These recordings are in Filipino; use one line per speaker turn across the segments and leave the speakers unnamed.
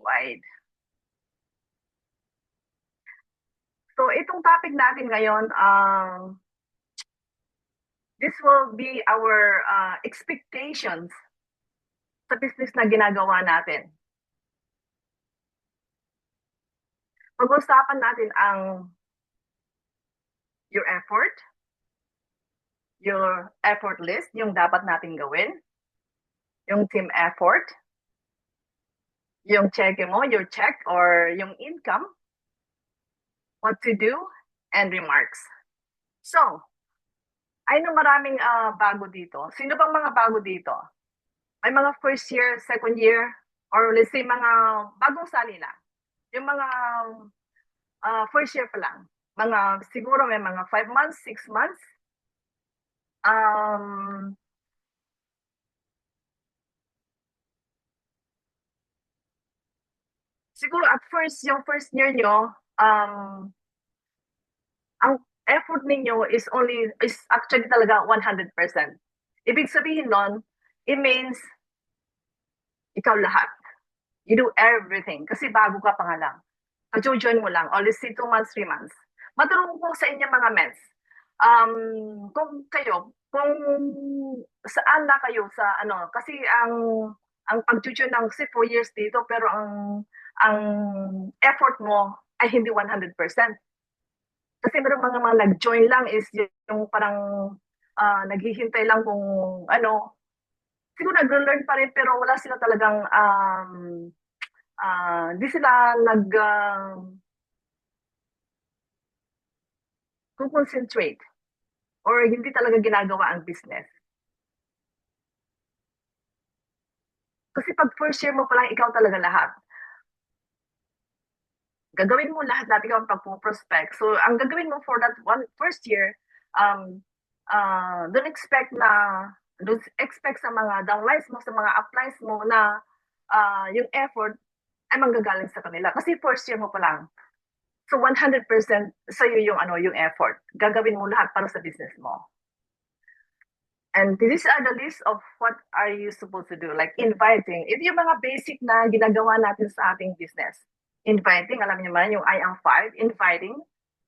nationwide. So itong topic natin ngayon, this will be our expectations sa business na ginagawa natin. Pag-usapan natin ang your effort list, yung dapat natin gawin, yung team effort, yung check mo, your check or yung income, what to do, and remarks. So, ay no maraming bago dito. Sino bang mga bago dito? May mga first year, second year, or let's say mga bagong sali na. Yung mga first year pa lang. Mga siguro may mga 5 months, 6 months. Siguro at first, yung first year nyo, ang effort ninyo is actually talaga 100%. Ibig sabihin nun, it means ikaw lahat. You do everything. Kasi bago ka pa nga lang. Join mo lang. Or let's say 2 months, 3 months. Matanong ko sa inyo mga mens. Kung saan na kayo sa ano, kasi ang pag-join ng kasi 4 years dito, pero ang effort mo ay hindi 100%. Kasi meron mga nag-join lang is yung parang naghihintay lang kung ano, siguro nag-learn pa rin pero wala sila talagang di sila concentrate or hindi talaga ginagawa ang business. Kasi pag first year mo pa lang, ikaw talaga lahat. Gagawin mo lahat ikaw ang pagpo-prospect. So, ang gagawin mo for that first year, don't expect sa mga downlines mo, sa mga uplines mo na yung effort ay manggagaling sa kanila. Kasi first year mo pa lang. So 100% sa'yo yung effort. Gagawin mo lahat para sa business mo. And these are the list of what are you supposed to do. Like inviting. Ito yung mga basic na ginagawa natin sa ating business. Inviting, alam niyo man, yung I am 5, inviting,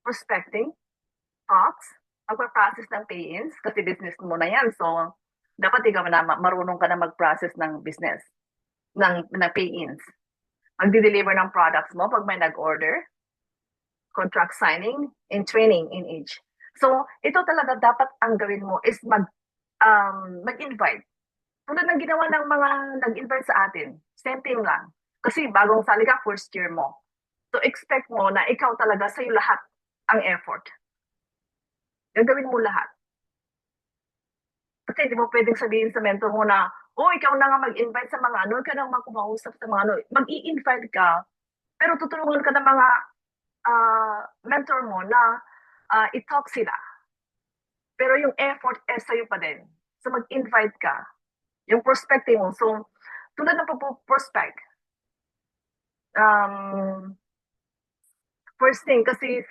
prospecting, talks, magpa-process ng pay-ins, kasi business mo na yan. So, dapat ikaw na marunong ka na mag-process ng business, ng pay-ins. Magdi-deliver ng products mo pag may nag-order, contract signing, and training in each. So, ito talaga dapat ang gawin mo is mag-invite. Tulad ng ginawa ng mga nag-invite sa atin, same thing lang. Kasi bagong sali ka, first year mo. So, expect mo na ikaw talaga sa'yo lahat ang effort. Gagawin mo lahat. Kasi hindi mo pwedeng sabihin sa mentor mo na, ikaw na nga mag-invite sa mga ano, ka na kumausap sa mga ano. Mag-i-invite ka, pero tutulungan ka ng mga mentor mo na i-talk sila. Pero yung effort sa'yo pa din. So mag-invite ka. Yung prospecting mo. So, tulad ng prospect, first thing, kasi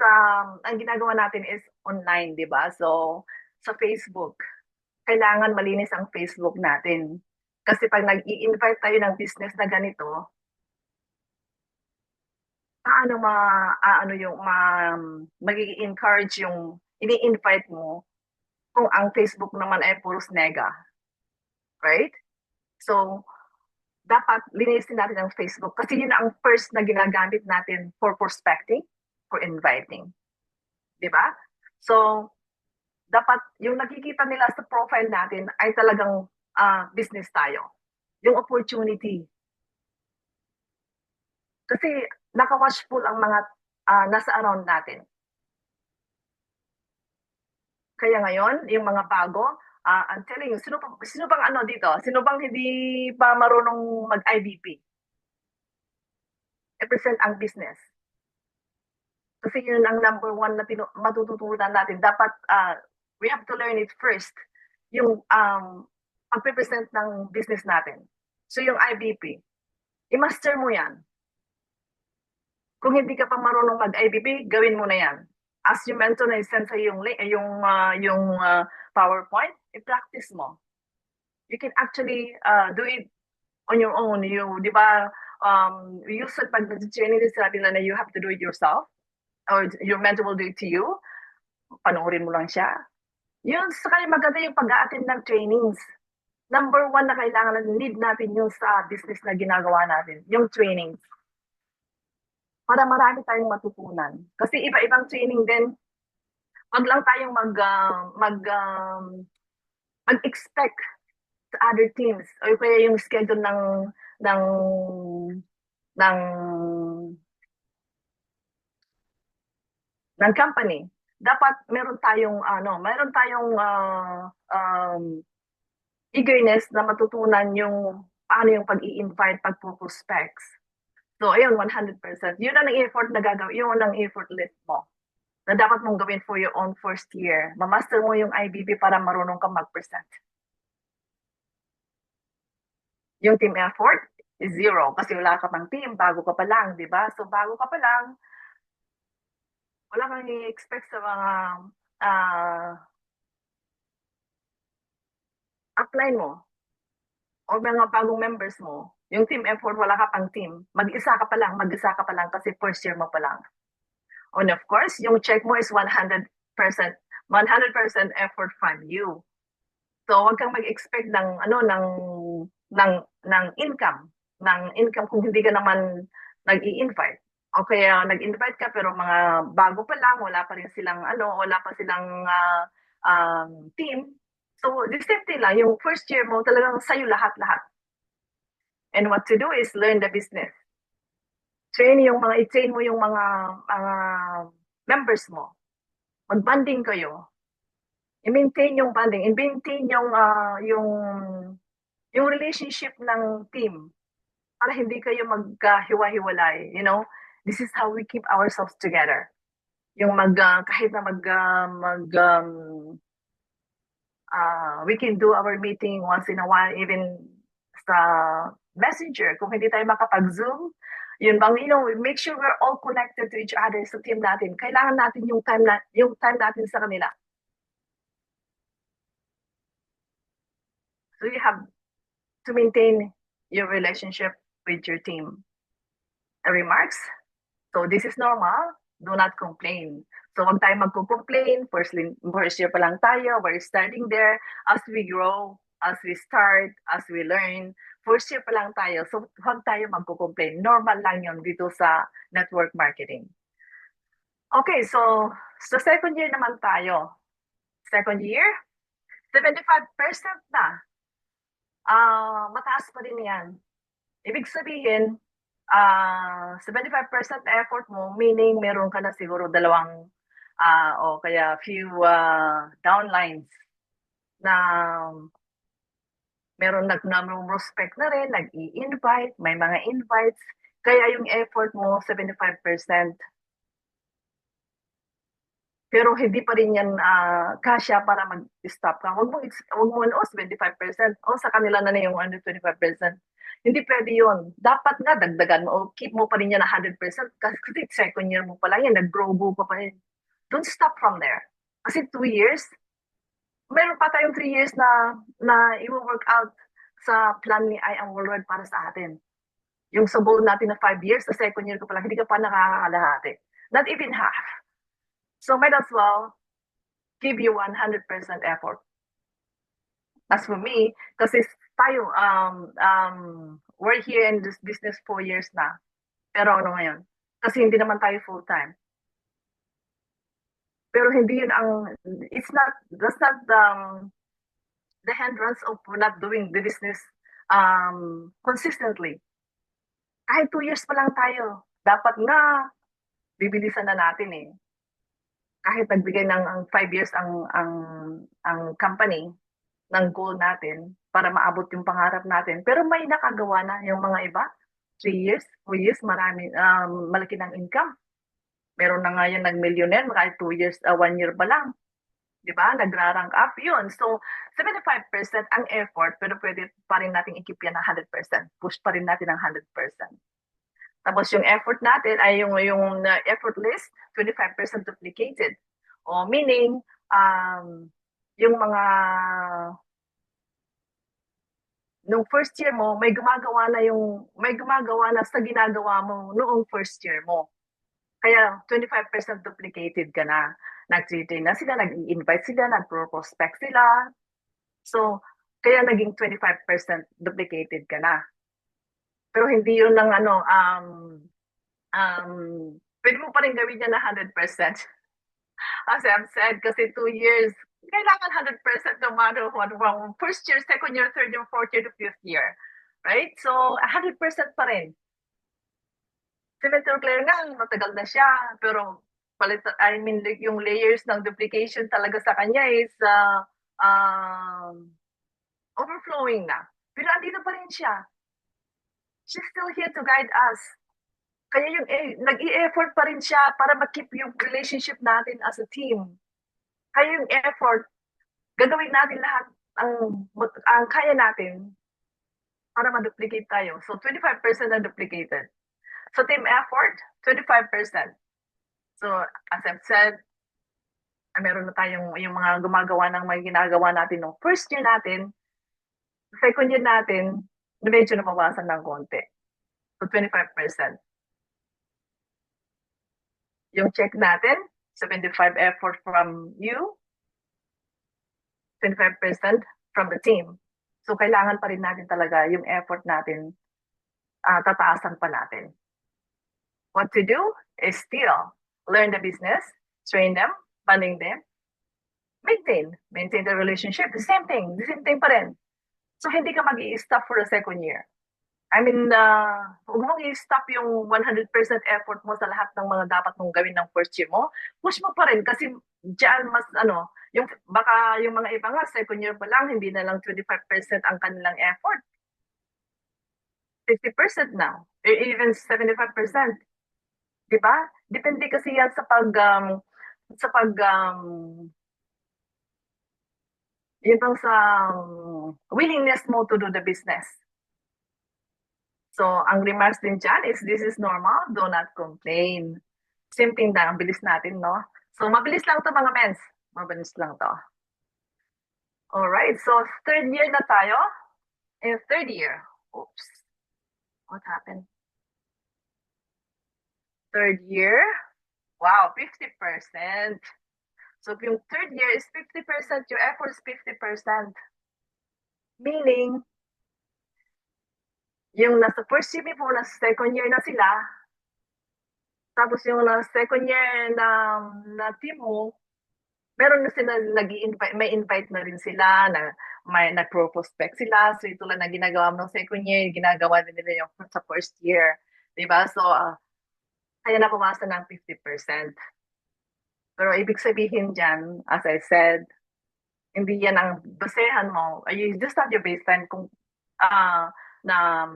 ang ginagawa natin is online, di ba? So, sa Facebook, kailangan malinis ang Facebook natin. Kasi pag nag-i-invite tayo ng business na ganito, paano mag-i-encourage yung ini-invite mo kung ang Facebook naman ay puros nega. Right? So, dapat linisin natin ang Facebook kasi yun ang first na ginagamit natin for prospecting, for inviting. Di ba? So, dapat yung nakikita nila sa profile natin ay talagang business tayo. Yung opportunity. Kasi naka-watchful ang mga nasa around natin. Kaya ngayon, yung mga bago, I'm telling you, sino bang ano dito? Sino bang hindi pa marunong mag-IBP? I-present ang business. Kasi yun ang number one na matututunan natin. Dapat, we have to learn it first. Yung pag-present ng business natin. So yung IBP, i-master mo yan. Kung hindi ka pa marunong mag-IBP, gawin mo na yan. As you mentioned, i-send sa yung PowerPoint, i-practice mo. You can actually do it on your own. Di ba, usually pag nag-training din sinabi nila na you have to do it yourself or your mentor will do it to you, panoorin mo lang siya. Yun, sa kanya maganda yung pag-a-attend ng trainings. Number one na kailangan need natin yung sa business na ginagawa natin, yung trainings. Para marami tayong matutunan. Kasi iba-ibang training din, wag lang tayong mag-expect sa other teams o kaya yung schedule ng ng ng company. Dapat meron tayong eagerness na matutunan yung paano yung pag-i-invite, pag-prospects. So, ayun, 100%. Yun ang effort na gagawin, yun ang effort list mo na dapat mong gawin for your own first year. Mamaster mo yung IBB para marunong ka mag-present. Yung team effort is zero kasi wala ka pang team, bago ka pa lang, di ba? So, bago ka pa lang, wala kang i-expect sa mga upline mo o mga bagong members mo. Yung team effort, wala ka pang team. Mag-isa ka pa lang kasi first year mo pa lang. And of course, yung check mo is 100% effort from you. So, wag kang mag-expect ng income kung hindi ka naman nag-i-invite. O kaya nag-invite ka pero mga bago pa lang, wala pa silang team. So, the same thing lang, yung first year mo talagang sa'yo lahat-lahat. And what to do is learn the business. I-train mo yung mga members mo. Mag-banding kayo. I-maintain yung banding, i-maintain yung relationship ng team para hindi kayo magkahiwa-hiwalay, you know? This is how we keep ourselves together. Yung kahit na we can do our meeting once in a while, even sa Messenger. Kung hindi tayo makapag-Zoom, yun bang, make sure we're all connected to each other sa team natin. Kailangan natin yung time natin sa kanila. So you have to maintain your relationship with your team. Remarks? So this is normal. Do not complain. So wag tayo magko-complain. First year pa lang tayo. We're starting there. As we grow, as we start, as we learn, first year pa lang tayo. So wag tayo magko-complain. Normal lang yun dito sa network marketing. Okay, so sa second year naman tayo. Second year, 75% na. Mataas pa rin yan. Ibig sabihin, 75% effort mo, meaning meron ka na siguro dalawang o kaya few downlines na meron nag-prospect na rin, nag-i-invite, may mga invites, kaya yung effort mo 75%. Pero hindi pa rin yan kasya para mag-stop ka. Huwag mo 75%. Sa kanila na yung 125%. Hindi pwede yun. Dapat nga dagdagan mo o keep mo pa rin yan na 100% kasi second year mo pa lang yan, nag-grow pa pa rin. Don't stop from there. Kasi 2 years, meron pa tayong 3 years na i-work out sa plan ni I Am Worldwide para sa atin. Yung sa goal natin na 5 years, sa second year ko pa lang, hindi ka pa nakakalahati. Not even half. So might as well give you 100% effort. As for me, kasi tayo, we're here in this business 4 years na. Pero ano ngayon? Kasi hindi naman tayo full-time. Pero hindi yun that's not the hindrance of not doing the business consistently. Kahit 2 years pa lang tayo, dapat nga bibilisan na natin eh. Kahit nagbigay ng 5 years ang company ng goal natin para maabot yung pangarap natin. Pero may nakagawa na yung mga iba. 3 years, 4 years, marami, malaki ng income. Meron na nga yan nag-millionaire kahit 2 years, 1 year pa lang. Di ba? Nagra-rank up yun. So, 75% ang effort, pero pwede pa rin natin i-keep yan ng 100%. Push pa rin natin ng 100%. Tapos yung effort natin ay yung effort list, 25% duplicated. O meaning, yung mga nung first year mo, may gumagawa na sa ginagawa mo noong first year mo. Kaya 25% duplicated ka na. Nag-retain na sila, nag-i-invite sila, nag-prospect sila. So, kaya naging 25% duplicated ka na. Pero hindi yun lang um, pwede mo pa rin gawin yan na 100%. As I've said, kasi 2 years, kailangan 100% no matter what, from first year, second year, third year, fourth year to fifth year. Right? So, 100% pa rin. Si Mentor Claire nga, matagal na siya, pero yung layers ng duplication talaga sa kanya is overflowing na. Pero andito pa rin siya. She's still here to guide us. Kaya nag-i-effort pa rin siya para ma-keep yung relationship natin as a team. Kaya yung effort, gagawin natin lahat ang kaya natin para ma-duplicate tayo. So 25% na duplicated. So team effort, 25%. So as I've said, meron na tayong yung mga gumagawa ng mga ginagawa natin no first year natin, second year natin, medyo nabawasan ng konti. So 25%. Yung check natin, 75 effort from you, 25% from the team. So kailangan pa rin natin talaga yung effort natin, tataasan pa natin. What to do is still learn the business, train them, funding them, maintain the relationship, the same thing pa rin. So hindi ka mag-i-stop for the second year. I mean, huwag mong i-stop yung 100% effort mo sa lahat ng mga dapat mong gawin ng first year mo. Push mo pa rin kasi diyan mas baka yung mga iba nga second year pa lang, hindi na lang 25% ang kanilang effort. 50% now, or even 75%. Di ba? Depende kasi yan sa yun bang sa willingness mo to do the business. So, ang remarks din dyan is, this is normal, do not complain. Same thing na, ang bilis natin, no? So, mabilis lang to mga mens. Mabilis lang to. Alright, so third year na tayo. In third year, oops, what happened? Third year, wow, 50%. So, yung third year is 50%, your effort is 50%. Meaning, yung nasa first year before, nasa second year na sila, tapos yung nasa second year na team mo, meron na sila nag-i-invite, may invite na rin sila, may nag-prospect sila. So ito lang na ginagawa mo ng second year, ginagawa din nila yung sa first year. Diba? So, kaya nabawasan ng 50%. Pero ibig sabihin dyan, as I said, hindi yan ang basehan mo. You just have your baseline kung na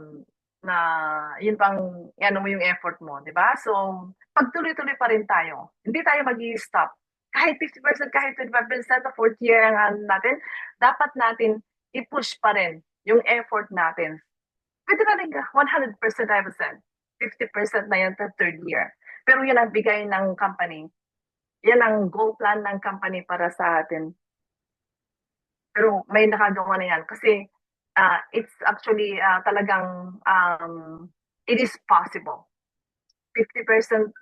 na yun bang ano mo yung effort mo, di ba? So, pagtuloy-tuloy pa rin tayo. Hindi tayo mag-i-stop. Kahit 50%, kahit 25% sa fourth year natin, dapat natin i-push pa rin yung effort natin. Pwede na rin 100%, I have said. 50% na yan sa third year. Pero yun ang bigay ng company. Yan ang goal plan ng company para sa atin. Pero may nakagawa na yan kasi it's actually talagang it is possible. 50%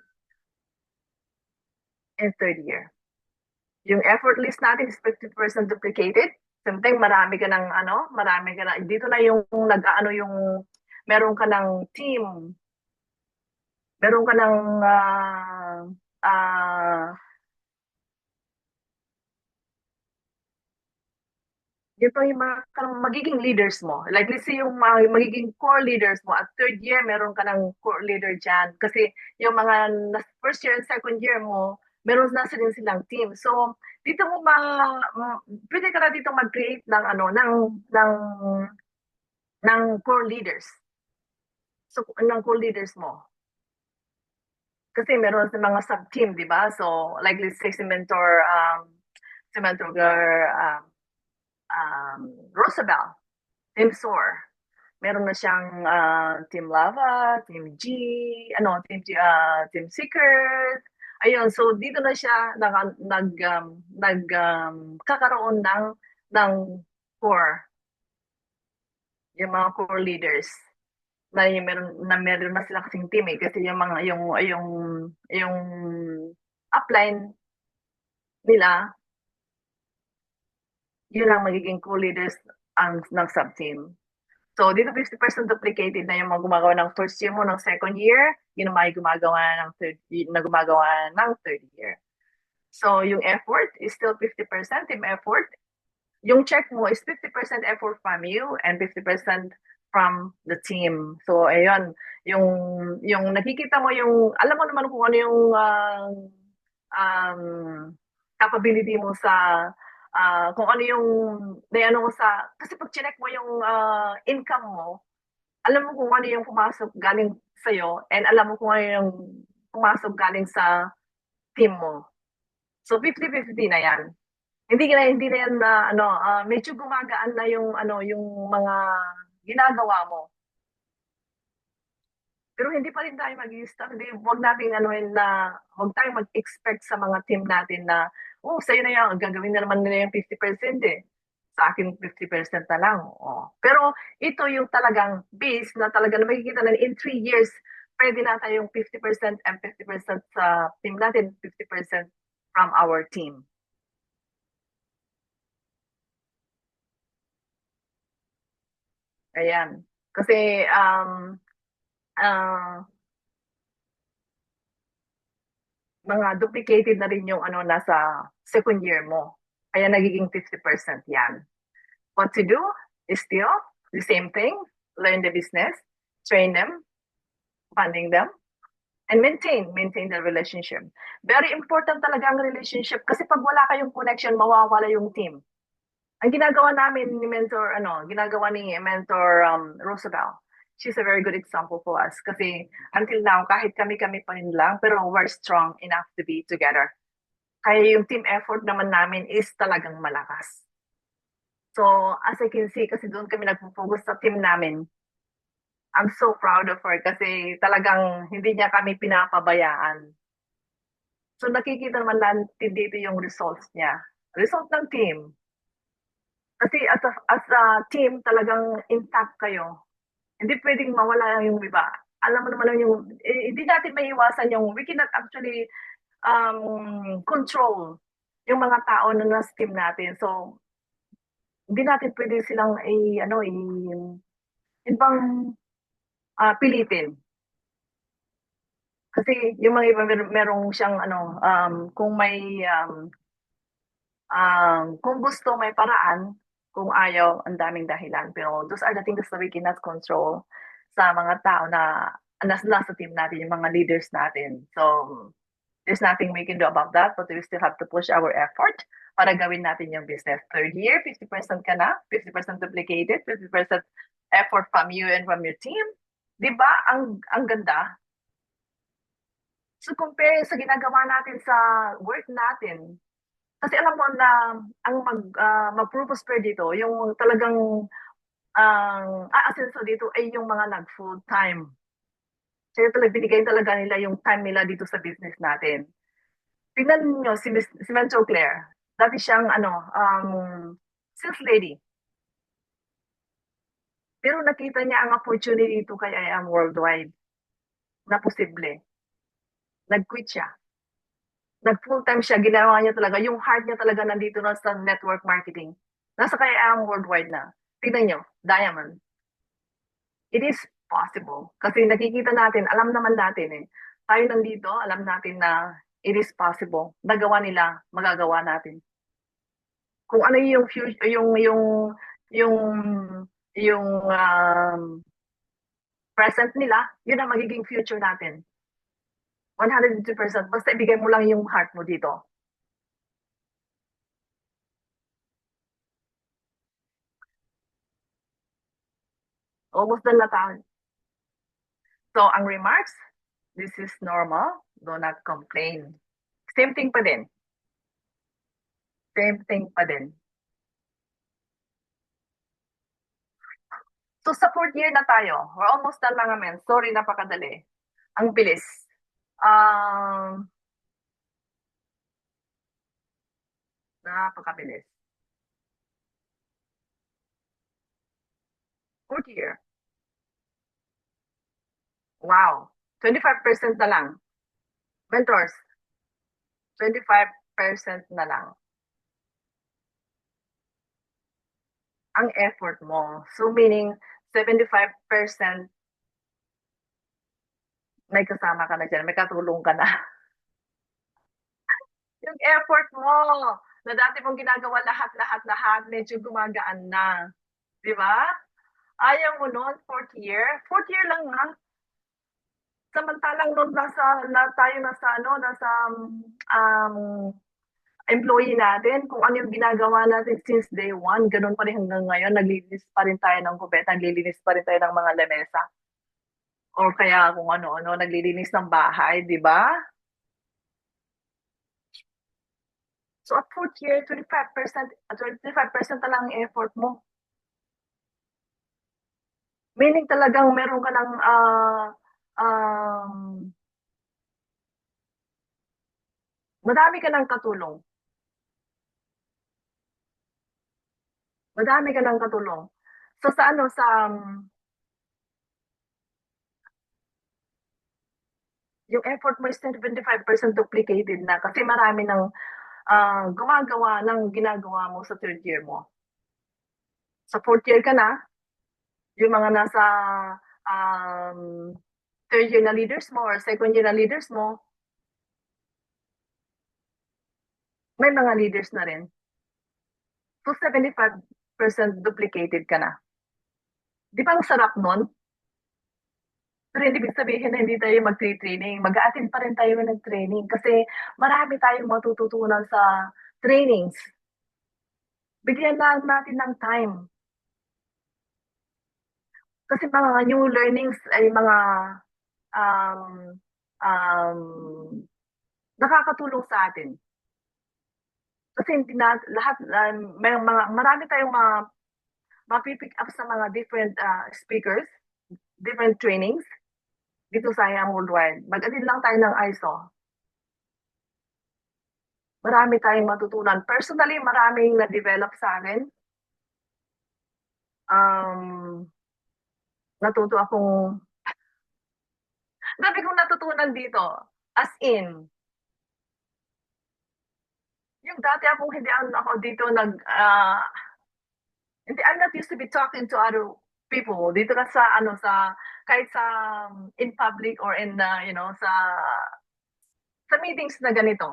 in third year. Yung effort list natin is 50% duplicated. Something marami ka ng dito na yung meron ka ng team. Meron ka ng yun pa yung mga magiging leaders mo. Like, let's say yung magiging core leaders mo. At third year, meron ka ng core leader dyan. Kasi yung mga first year and second year mo, meron na silang team. So, dito mo pwede ka na dito mag-create ng core leaders. So, ng core leaders mo. Kasi meron sa mga sub-team, di ba? So, like, let's say si Mentor Rosabel, Team SOAR. Meron na siyang Team Lava, Team G, Team Seekers. Ayun, so dito na siya kakaroon ng core. yung mga core leaders na yung meron na sila kasing team eh kasi yung mga yung upline nila yun ang magiging co-leaders ng sub-team. So, dito 50% duplicated na yung mga gumagawa ng first year mo, ng second year, yun ang may gumagawa ng third year. So, yung effort is still 50% team effort. Yung check mo is 50% effort from you and 50% from the team. So, ayun, yung nakikita mo yung, alam mo naman kung ano yung um, capability mo sa kung ano yung ano mo sa kasi pag chinek mo yung income mo, alam mo kung ano yung pumasok galing sa'yo and alam mo kung ano yung pumasok galing sa team mo. So 50-50 na yan. Hindi na yan na medyo gumagaan na yung yung mga ginagawa mo. Pero hindi pa rin tayo mag-i-stop. Hindi, wag nating wag tayong mag-expect sa mga team natin na, oh, sa'yo na yan, gagawin na naman nila yung 50% eh. Sa akin, 50% na lang. Oh. Pero ito yung talagang base na talaga na makikita na in 3 years, pwede na tayong 50% and 50% sa team natin, 50% from our team. Ayan. Kasi, uh, mga duplicated na rin yung nasa second year mo. Kaya nagiging 50% yan. What to do is still the same thing. Learn the business, train them, funding them, and maintain the relationship. Very important talaga ang relationship kasi pag wala kayong connection, mawawala yung team. Ang ginagawa namin ni ginagawa ni Mentor Roosevelt, she's a very good example for us kasi until now, kahit kami-kami pa rin lang, pero we're strong enough to be together. Kaya yung team effort naman namin is talagang malakas. So, as I can see, kasi doon kami nagpo-focus sa team namin, I'm so proud of her kasi talagang hindi niya kami pinapabayaan. So, nakikita naman natin dito yung results niya. Result ng team. Kasi as a team, talagang intact kayo. Hindi pwedeng mawala yung iba. Alam mo naman yung, hindi natin maiiwasan yung, we cannot actually control yung mga tao na nasa team natin. So, hindi natin pwede silang ibang pilitin. Kasi yung mga iba merong siyang kung may kung gusto may paraan, kung ayaw ang daming dahilan. Pero those are the things that we cannot control sa mga tao na nasa team natin, yung mga leaders natin. So, there's nothing we can do about that, but we still have to push our effort para gawin natin yung business. Third year, 50% ka na, 50% duplicated, 50% effort from you and from your team. Di ba? Ang ganda. So compare sa ginagawa natin sa work natin, kasi alam mo na ang mag-prosper dito, yung talagang ang aasenso dito ay yung mga nag-full time. Kaya talaga binigay talaga nila yung time nila dito sa business natin. Tingnan niyo si Mentor Claire. Dati siyang sales lady. Pero nakita niya ang opportunity dito kay I Am Worldwide na posible. Nag-quit siya. Nag-full time siya. Ginawa niya talaga. Yung heart niya talaga nandito na sa network marketing. Nasa kay I Am Worldwide na. Tingnan niyo, Diamond. It is possible. Kasi nakikita natin, alam naman natin eh. Tayo nandito, alam natin na it is possible. Nagawa nila, magagawa natin. Kung ano yung future, yung yung present nila, yun ang magiging future natin. 150%. Basta ibigay mo lang yung heart mo dito. Almost done na tayo. So, ang remarks, this is normal. Do not complain. Same thing pa din. Same thing pa din. So, sa fourth year na tayo. We're almost done mga men. Sorry, napakadali. Ang bilis. Um, napakabilis. Fourth year. Wow. 25% na lang. Mentors, 25% na lang ang effort mo. So meaning 75% may kasama ka na dyan, may katulong ka na. Yung effort mo na dati mong ginagawa lahat, medyo gumagaan na. Di ba? Ayaw mo nun, fourth year? Fourth year lang nga. Samantalang nung tayo nasa, ano, nasa um, employee natin, kung ano yung ginagawa natin since day one, ganun pa rin hanggang ngayon, naglilinis pa rin tayo ng kubeta, naglilinis pa rin tayo ng mga lamesa. Or kaya kung ano-ano, naglilinis ng bahay, di ba? So at fourth year, 25% na lang ang effort mo. Meaning talagang meron ka ng um, madami ka ng katulong. Madami ka ng katulong. So sa ano, yung effort mo is 25% duplicated na kasi marami ng gumagawa ng ginagawa mo sa third year mo. Sa fourth year ka na, yung mga nasa um, third year na leaders mo or second year na leaders mo, may mga leaders na rin. So 75% duplicated ka na. Di ba ang sarap nun? Pero hindi ibig sabihin na hindi tayo mag-training. Mag-a-attend pa rin tayo ng training kasi marami tayong matututunan sa trainings. Bigyan lang natin ng time. Kasi mga new learnings ay mga um, um, nakakatulong sa atin. Kasi hindi na lahat, may mga, marami tayong mga mapipick up sa mga different speakers, different trainings dito sa IAM Worldwide. Mag-attend lang tayo ng ISO. Marami tayong matutunan. Personally, maraming na-develop sa akin. Um, natuto akong, dami kong natutunan dito. As in, yung dati akong hindi ako dito hindi, I'm not used to be talking to other people. Dito ka sa, kahit sa, in public or in, sa meetings na ganito.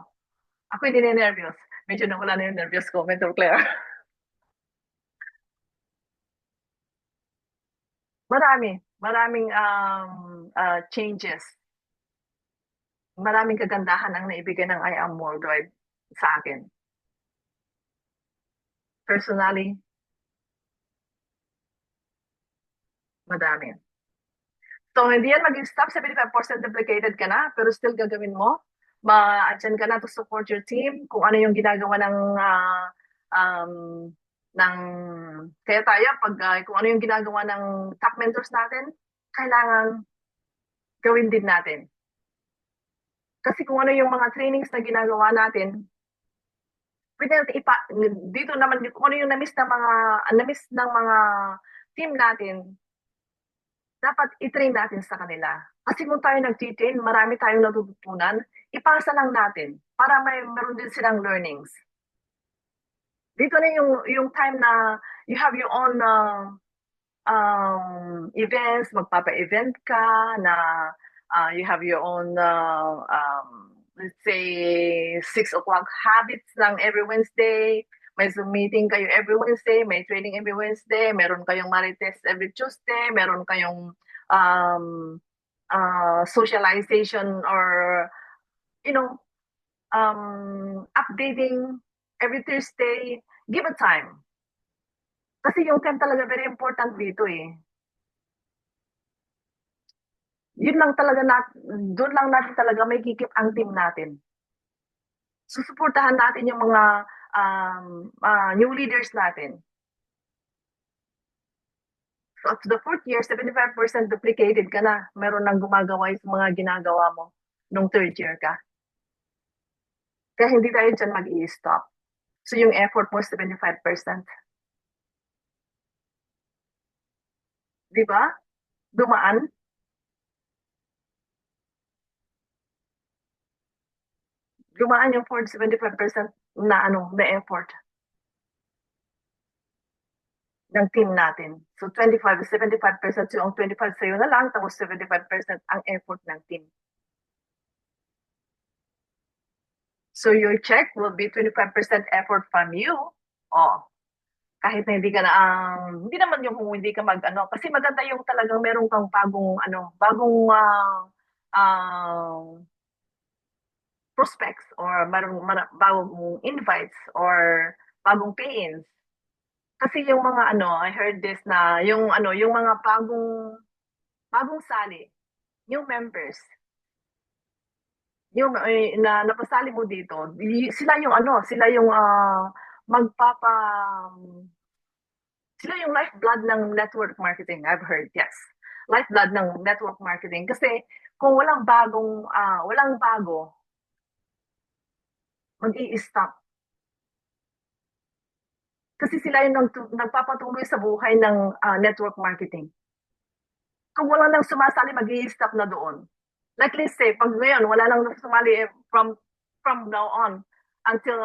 Ako hindi na-nervous. Medyo nawala na yung nervous ko, Mentor Claire. Maraming changes. Maraming kagandahan ang naibigay ng I Am Worldwide sa akin. Personally, madami. So, hindi yan mag-stop, 75% duplicated ka na, pero still gagawin mo. Ma-attend ka na to support your team, kung ano yung ginagawa um, ng, kaya tayo, kung ano yung ginagawa ng top mentors natin, kailangan gawin din natin. Kasi kung ano yung mga trainings na ginagawa natin, pwede natin dito naman, kung ano yung na-miss ng mga team natin, dapat i-train natin sa kanila. Kasi kung tayo nag-train, marami tayong natututunan, ipasa lang natin para meron din silang learnings. Dito na yung time na you have your own events, magpapa-event ka, na you have your own, let's say, 6 o'clock habits lang every Wednesday. May Zoom meeting kayo every Wednesday, may training every Wednesday, meron kayong Marites every Tuesday, meron kayong um, socialization or, you know, updating every Thursday. Give a time. Kasi yung time talaga very important dito eh. Yun lang talaga doon lang natin talaga may kikip ang team natin. Susuportahan natin yung mga new leaders natin. So up to the fourth year, 75% duplicated ka na. Meron nang gumagawa yung mga ginagawa mo nung third year ka. Kaya hindi tayo dyan mag-i-stop. So yung effort mo, 75%. Di ba? Dumaan. Dumaan yung 75% na na effort ng team natin. So 25, 75%, so ang 25 sa'yo na lang, tapos 75% ang effort ng team. So your check will be 25% effort from you. Oh, kahit na hindi ka na hindi naman yung kung hindi ka kasi maganda yung talagang meron kang bagong uh, prospects or bagong invites or bagong pay-ins. Kasi yung mga I heard this na yung mga bagong sali, new members, yung na napasali mo dito, sila yung magpapa sila yung lifeblood ng network marketing. I've heard, yes. Lifeblood ng network marketing kasi kung walang bago, mag-i-stop. Kasi sila yung nagpapatuloy sa buhay ng network marketing. Kung wala nang sumasali, mag-i-stop na doon. Like let's say, pag ngayon, wala nang sumali from now on until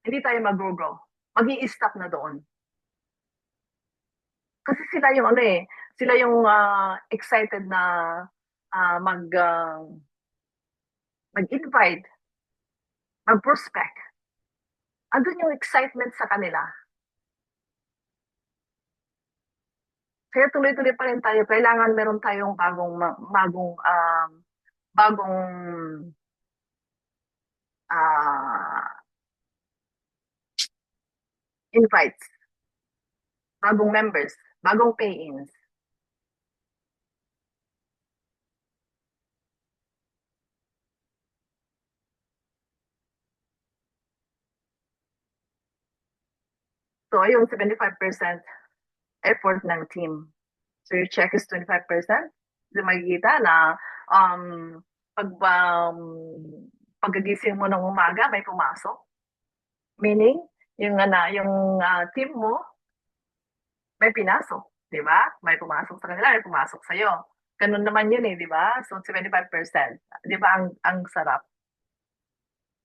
hindi tayo mag-grow. Mag-i-stop na doon. Kasi sila yung sila yung excited na mag-invite, mag-prospect. Andun yung excitement sa kanila. Kaya tuloy-tuloy pa rin tayo. Kailangan meron tayong bagong uh, invites, bagong members, bagong pay-ins. So, yung 75% effort ng team. So, your check is 25%. So, makikita na um, pag pagkagising mo ng umaga, may pumasok. Meaning, yung team mo, may pinasok. Di ba? May pumasok sa kanila, may pumasok sa'yo. Ganun naman yun di ba? So, 75%. Di ba ang sarap?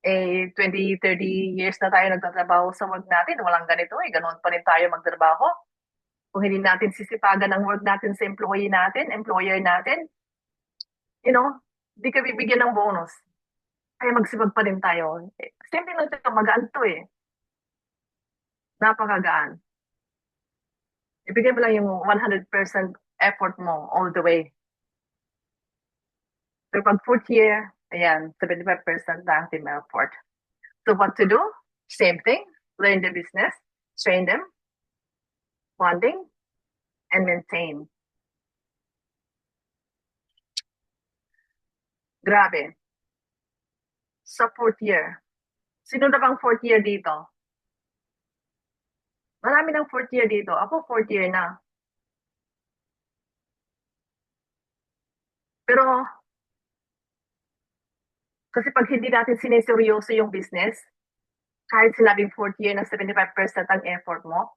20, 30 years na tayo nagtatrabaho sa work natin. Walang ganito Ganun pa rin tayo magtrabaho. Kung hindi natin sisipagan ang work natin sa employer natin, di ka bibigyan ng bonus. Kaya magsipag pa rin tayo. Simple lang ito, magaan to Napakagaan. Ibigay mo lang yung 100% effort mo all the way. So pag fourth year, ayan, 75% na ang team effort. So what to do? Same thing. Learn the business, train them, bonding, and maintain. Grabe. Sa fourth year. Sino na bang fourth year dito? Marami ng fourth year dito. Ako fourth year na. Pero kasi pag hindi natin sineseryoso yung business, kahit sinabing fourth year na 75% ang effort mo,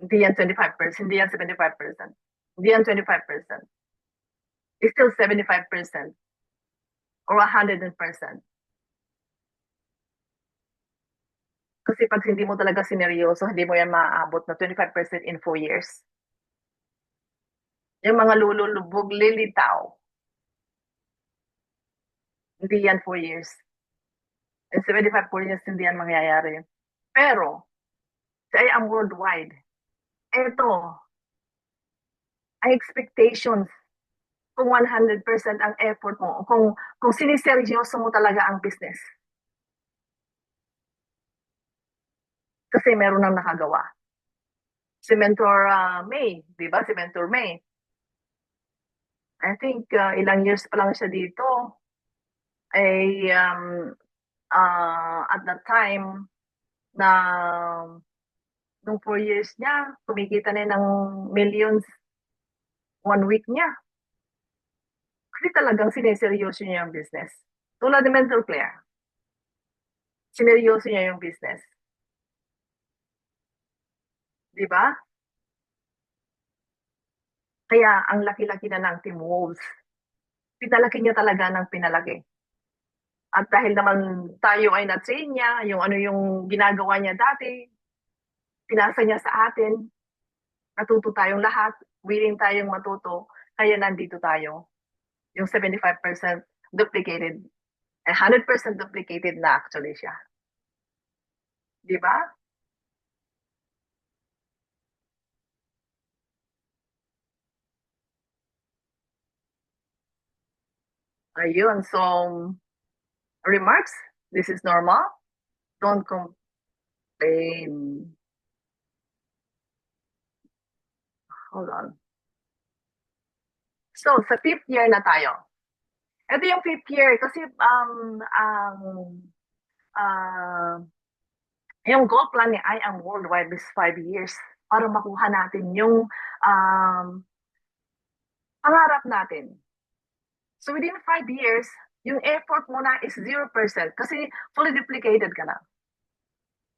hindi yan 25%, hindi yan 75%, hindi yan 25%. It's still 75% or 100%. Kasi pag hindi mo talaga sineryoso, hindi mo yan maaabot na 25% in 4 years. Yung mga lululubog, lilitaw, hindi yan 4 years. And 75 4 years, hindi yan mangyayari. Pero, I am worldwide. Ito, ang expectations kung 100% ang effort mo, kung siniseryoso mo talaga ang business. Kasi meron nang nakagawa. Si Mentor May, di ba? Si Mentor May. I think ilang years pa lang siya dito. At that time, na nung 4 years niya, kumikita na ng millions 1 week niya. Kasi talagang sineseryoso niya yung business. Tulad ni Mentor Claire, sineryoso niya yung business. Di ba? Kaya ang laki-laki na ng Team Wolves. Pinalaki niya talaga ng pinalaki. At dahil naman tayo ay na-train niya, yung ano yung ginagawa niya dati, pinasa niya sa atin, natuto tayong lahat, willing tayong matuto, kaya nandito tayo. Yung 75% duplicated, 100% duplicated na actually siya. Di ba? Ayun, so remarks, this is normal. Don't complain. Hold on. So, sa fifth year na tayo. Ito yung fifth year kasi uh, yung goal plan ni I Am Worldwide is 5 years para makuha natin yung pangarap natin. So within 5 years, yung effort mo na is 0% kasi fully duplicated ka na.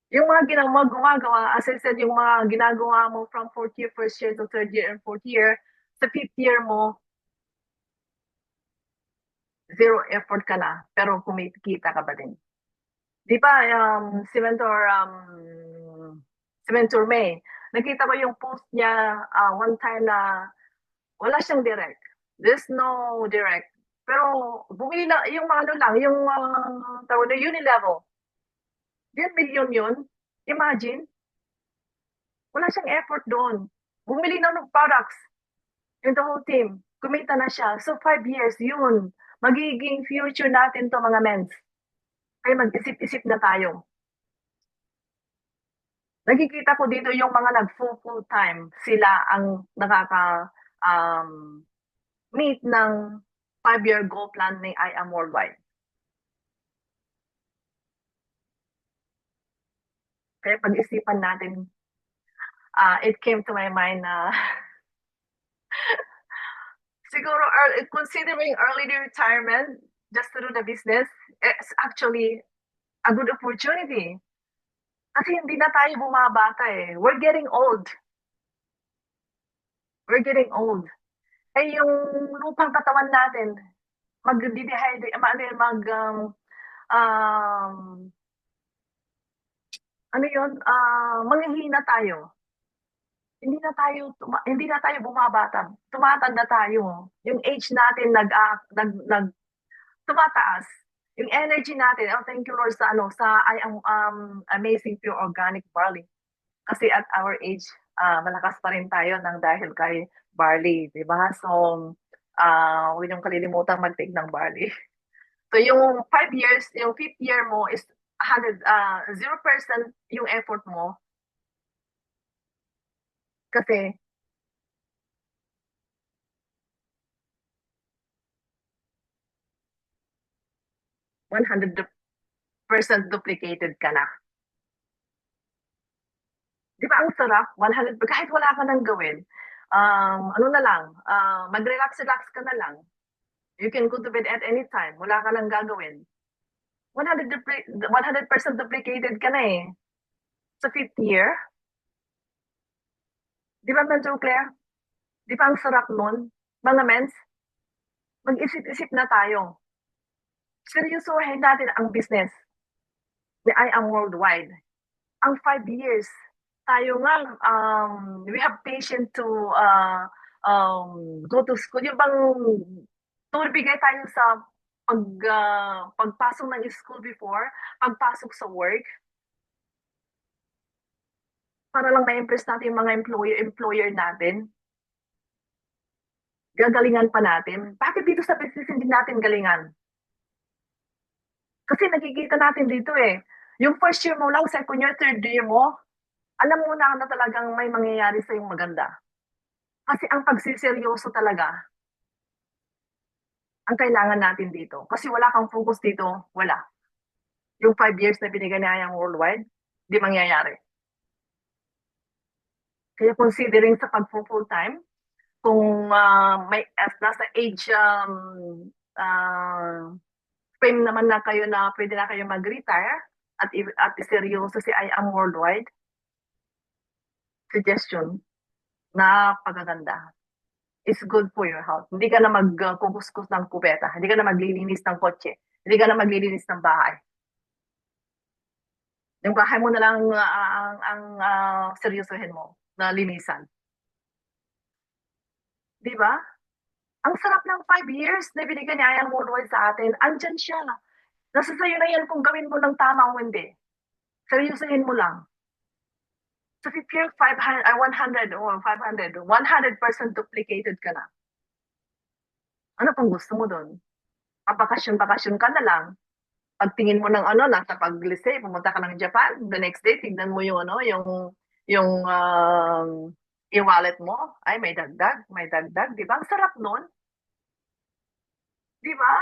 Yung mga gumagawa, as I said, yung mga ginagawa mo from fourth year, first year to third year and fourth year, sa fifth year mo, zero effort ka na, pero kumikita ka ba din? Di ba, si Mentor May, nakita ko yung post niya one time na wala siyang direct. There's no direct. Pero bumili na, yung mga ano lang, yung tawag na unilevel, 10 million yun. Imagine, wala siyang effort doon. Bumili na ng products, yung the whole team. Kumita na siya. So 5 years, yun. Magiging future natin to mga men. Kaya mag-isip-isip na tayo. Nakikita ko dito yung mga nag-full time. Sila ang nakaka um, meet ng 5-year goal plan ni I Am Worldwide. Kaya pag-isipan natin, it came to my mind na siguro considering early retirement just to do the business, it's actually a good opportunity. Kasi hindi na tayo bumabata eh. We're getting old. We're getting old. Eh yung lupang katawan natin, mag-dehydrate, um, ano yun, manghihina tayo. Hindi na tayo bumabata. Tumatanda tayo. Yung age natin tumataas. Yung energy natin, oh thank you Lord sa I am amazing pure organic barley. Kasi at our age, malakas pa rin tayo ng dahil kay barley, di ba? So, huwag niyong kalilimutan mag-take ng barley. So, yung 5 years, yung fifth year mo is 0% yung effort mo kasi 100% duplicated ka na. Di ba ang sarap? 100, kahit wala ka nang gawin, ano na lang, mag-relax-relax ka na lang. You can go to bed at any time. Wala ka nang gagawin. 100% duplicated ka na eh. Sa fifth year, di ba Medyo Claire? Di ba ang sarap nun? Mga mens, mag-isip-isip na tayo. Seryosohin natin ang business ni I Am Worldwide. Ang 5 years, tayo nga, we have patience to go to school. Yung bang turbigay tayo sa pagpasok ng school before, pagpasok sa work, para lang ma-impress natin yung mga employer natin. Gagalingan pa natin. Bakit dito sa business hindi natin galingan? Kasi nakikita natin dito eh. Yung first year mo lang, second year, third year mo, alam mo na talagang may mangyayari sa yung maganda. Kasi ang pagsiseryoso talaga, ang kailangan natin dito. Kasi wala kang focus dito, wala. Yung 5 years na binigay niya yung worldwide, di mangyayari. Kaya considering sa pag-full time, kung may nasa age frame naman na kayo na pwede na kayo mag-retire at seryoso si I Am Worldwide, suggestion na pagaganda. It's good for your health. Hindi ka na magkukuskus ng kubeta. Hindi ka na maglilinis ng kotse. Hindi ka na maglilinis ng bahay. Yung bahay mo na lang seryosohin mo na linisan. Di ba? Ang sarap ng 5 years na binigyan ni Ayan Worldwide sa atin. Andyan siya. Nasa sayo na yan kung gawin mo ng tama o hindi. Seryosohin mo lang. So if you're 500, 100 or 500, 100% duplicated ka na. Ano pang gusto mo doon? Bakasyon ka na lang. Pagtingin mo ng ano, nasa pag-lisay, pumunta ka ng Japan, the next day, tignan mo yung ano, yung e-wallet mo, ay may dagdag, di ba? Ang sarap nun, di ba?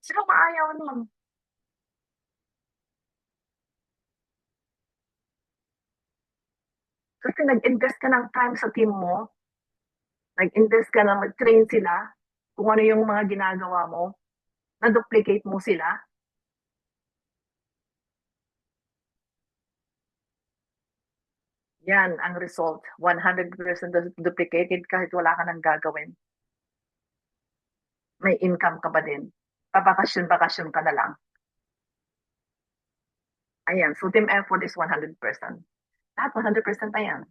Sino maayaw nun? Kasi nag-invest ka ng time sa team mo, nag-invest ka na mag-train sila, kung ano yung mga ginagawa mo, na-duplicate mo sila. Yan ang result. 100% duplicated kahit wala ka nang gagawin. May income ka pa din. Babakasyon-bakasyon ka na lang. Ayan, so team effort is 100%. Lahat 100% na yan.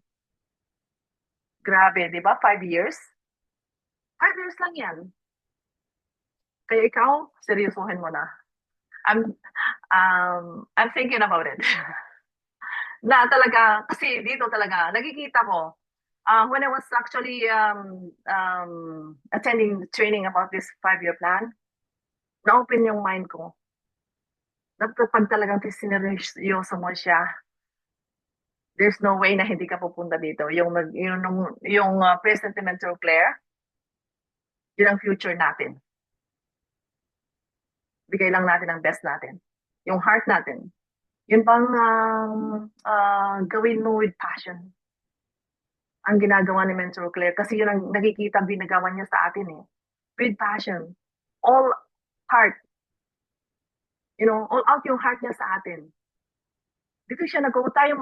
Grabe, di ba? 5 years? 5 years lang yan. Kaya ikaw, seryosohin mo na. I'm thinking about it. Na talaga, kasi dito talaga, nakikita ko, when I was actually attending training about this 5-year plan, na-open yung mind ko. Pag talagang sineryoso mo siya, there's no way na hindi ka pupunta dito. Yung President Mentor Claire, yun ang future natin. Bigay lang natin ang best natin. Yung heart natin. Yun bang gawin mo with passion. Ang ginagawa ni Mentor Claire. Kasi yun ang nakikita binagawa niya sa atin eh. With passion. All heart. All out yung heart niya sa atin. Dito siya nag-uutay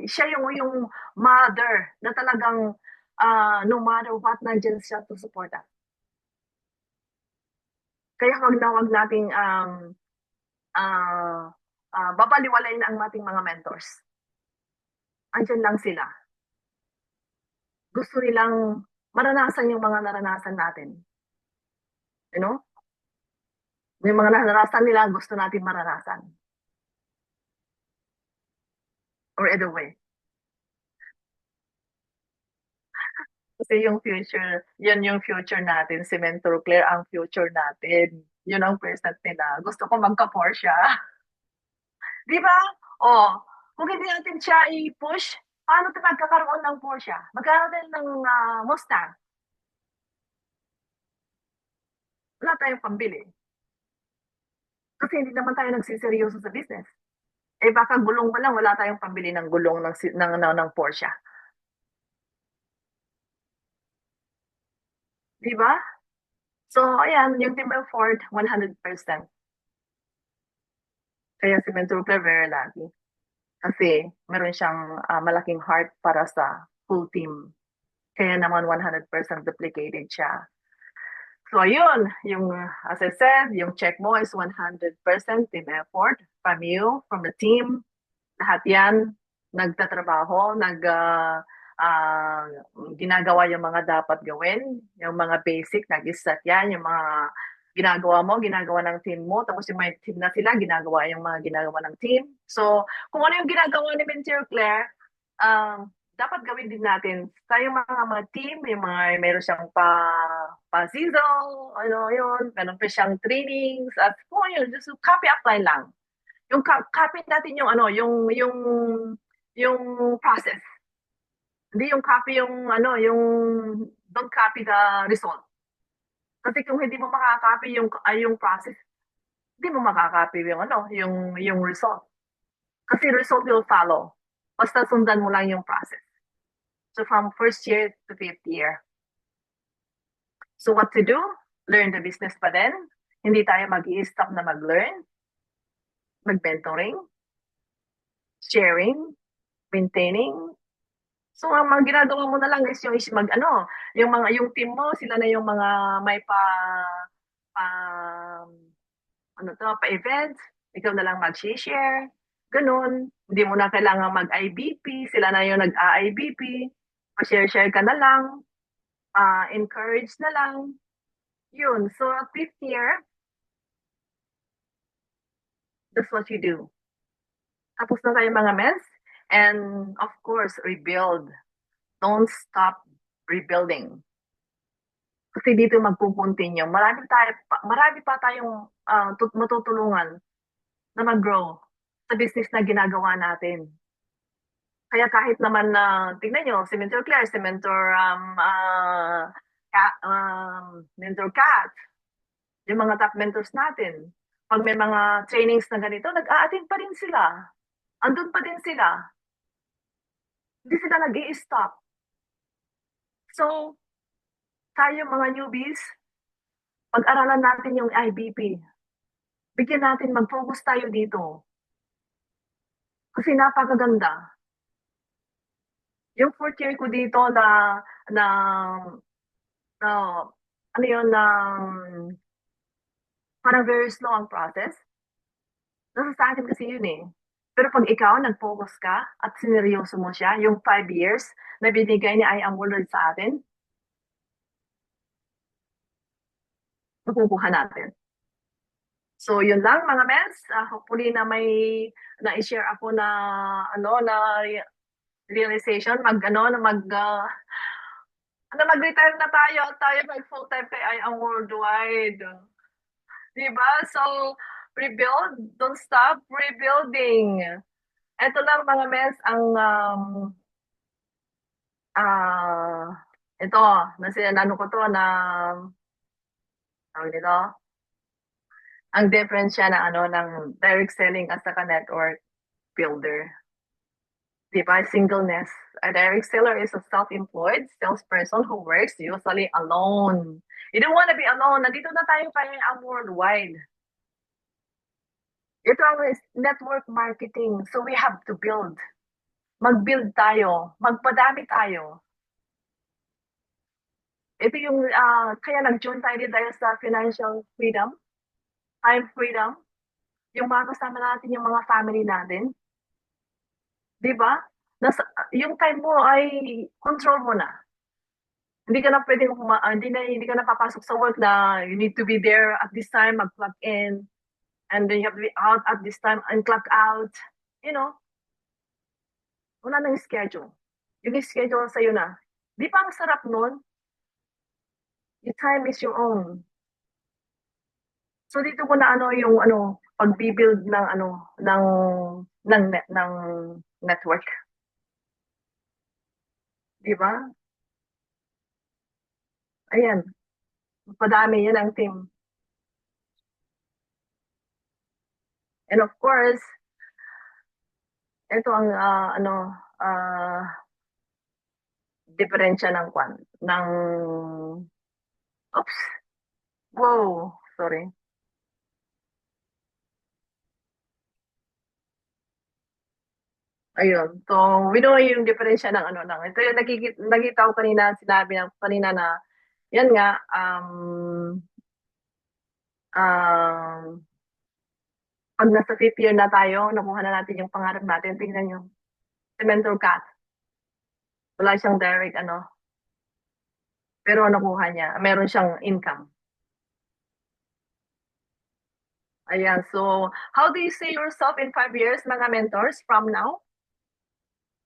siya yung mother na talagang no matter what, nandiyan siya to support us. Kaya wag nating babaliwalayin ang ating mga mentors. Andyan lang sila. Gusto nilang maranasan yung mga naranasan natin. Yung mga naranasan nila, gusto natin maranasan. Or either way. Kasi yung future, yan yung future natin. Si Mentor Claire ang future natin. Yun ang present nila. Gusto ko magka-Porsche. Di ba? Oh, kung hindi natin siya i-push, paano tayo magkakaroon ng Porsche? Magkakaroon din ng Mustang. Wala tayong pambili. Kasi hindi naman tayo nagsiseryoso sa business. Baka gulong pa lang, wala tayong pambili ng gulong ng Porsche. Di ba? So, ayan, yung Team Effort, 100%. Kaya si Mentor Claire very lucky. Kasi meron siyang malaking heart para sa full team. Kaya naman 100% duplicated siya. So ayun, as I said, yung check mo is 100% team effort from you, from the team. Lahat yan, nagtatrabaho, ginagawa yung mga dapat gawin, yung mga basic, nag-start yan, yung mga ginagawa mo, ginagawa ng team mo, tapos yung may team na sila, ginagawa yung mga ginagawa ng team. So, kung ano yung ginagawa ni Mentor Claire, dapat gawin din natin tayong mga team, yung mga meron siyang pa-season, meron pa siyang trainings, at kung yun, just copy apply lang. Yung copy natin yung process. Hindi yung copy don't copy the result. Kasi kung hindi mo makaka-copy yung process, hindi mo makaka-copy yung result. Kasi result will follow. Basta sundan mo lang yung process. So from first year to 5th year. So what to do? Learn the business pa din. Hindi tayo mag-i-stop na mag-learn, mag-mentoring, sharing, maintaining, So, ang mga ginagawa mo na lang is mag-ano, yung team mo, sila na yung mga may um, ano to, pa-events, ikaw na lang mag-share, ganun. Hindi mo na kailangan mag-IBP, sila na yung nag-IBP, pa-share-share ka na lang, encourage na lang. Yun. So, fifth year, that's what you do. Tapos na tayo mga mens. And of course, rebuild. Don't stop rebuilding. Kasi dito magpo-continue. Marami pa tayong matutulungan na mag-grow sa business na ginagawa natin. Kaya kahit naman na, tingnan nyo, si Mentor Claire, si Mentor, Mentor Kat, yung mga top mentors natin, pag may mga trainings na ganito, nag-a-attend pa rin sila. Andun pa din sila. Hindi sila nag stop. So, tayo mga newbies, pag-aralan natin yung IBP. Bigyan natin, mag-focus tayo dito. Kasi napakaganda. Yung fourth year ko dito na, na ano yun, na parang very slow ang process. Nasa sa akin kasi yun eh. Pero pag ikaw, nag-focus ka at sineryoso mo siya, yung 5 years na binigay ni I Am World sa atin, makukuha natin. So, yun lang mga mens. Hopefully na may na-share ako na ano na realization mag-retire na tayo mag full time kay I Am Worldwide. 'Di ba? So, rebuild, don't stop rebuilding. Ito lang mga mens ang ah ito nasi ano ko to na tawag nito, ang difference siya na ano ng direct selling at saka network builder. Diba? Singleness. A direct seller is a self-employed salesperson who works usually alone. You don't want to be alone. Nandito na tayo kaya ang worldwide. Ito ang network marketing. So we have to build. Mag-build tayo. Magpadami tayo. Ito yung, kaya nag-join tayo din tayo sa financial freedom, time freedom, yung makasama natin yung mga family natin. Di ba? Yung time mo ay control mo na. Hindi ka na pwedeng hindi ka na papasok sa work na you need to be there at this time, mag-clock in, and then you have to be out at this time and clock out. You know, wala nang schedule. Yung schedule sa'yo na. Di ba ang sarap nun? Your time is your own. So dito ko na ano yung ano, pagbi-build ng ano, ng network. Di ba? Ayan, padami yan ang team. And of course, ito ang uh, diferensya ng ng oops, wow, sorry. Ayun. So, we know yung diferensya ng ano ng ito yung nakita ko kanina, sinabi ng kanina na yan nga um pag nasa fifth year na tayo, nakuha na natin yung pangarap natin. Tingnan nyo. Si Mentor Cat. Wala siyang direct ano. Pero nakuha niya. Meron siyang income. Ayan. So, how do you see yourself in 5 years, mga mentors, from now?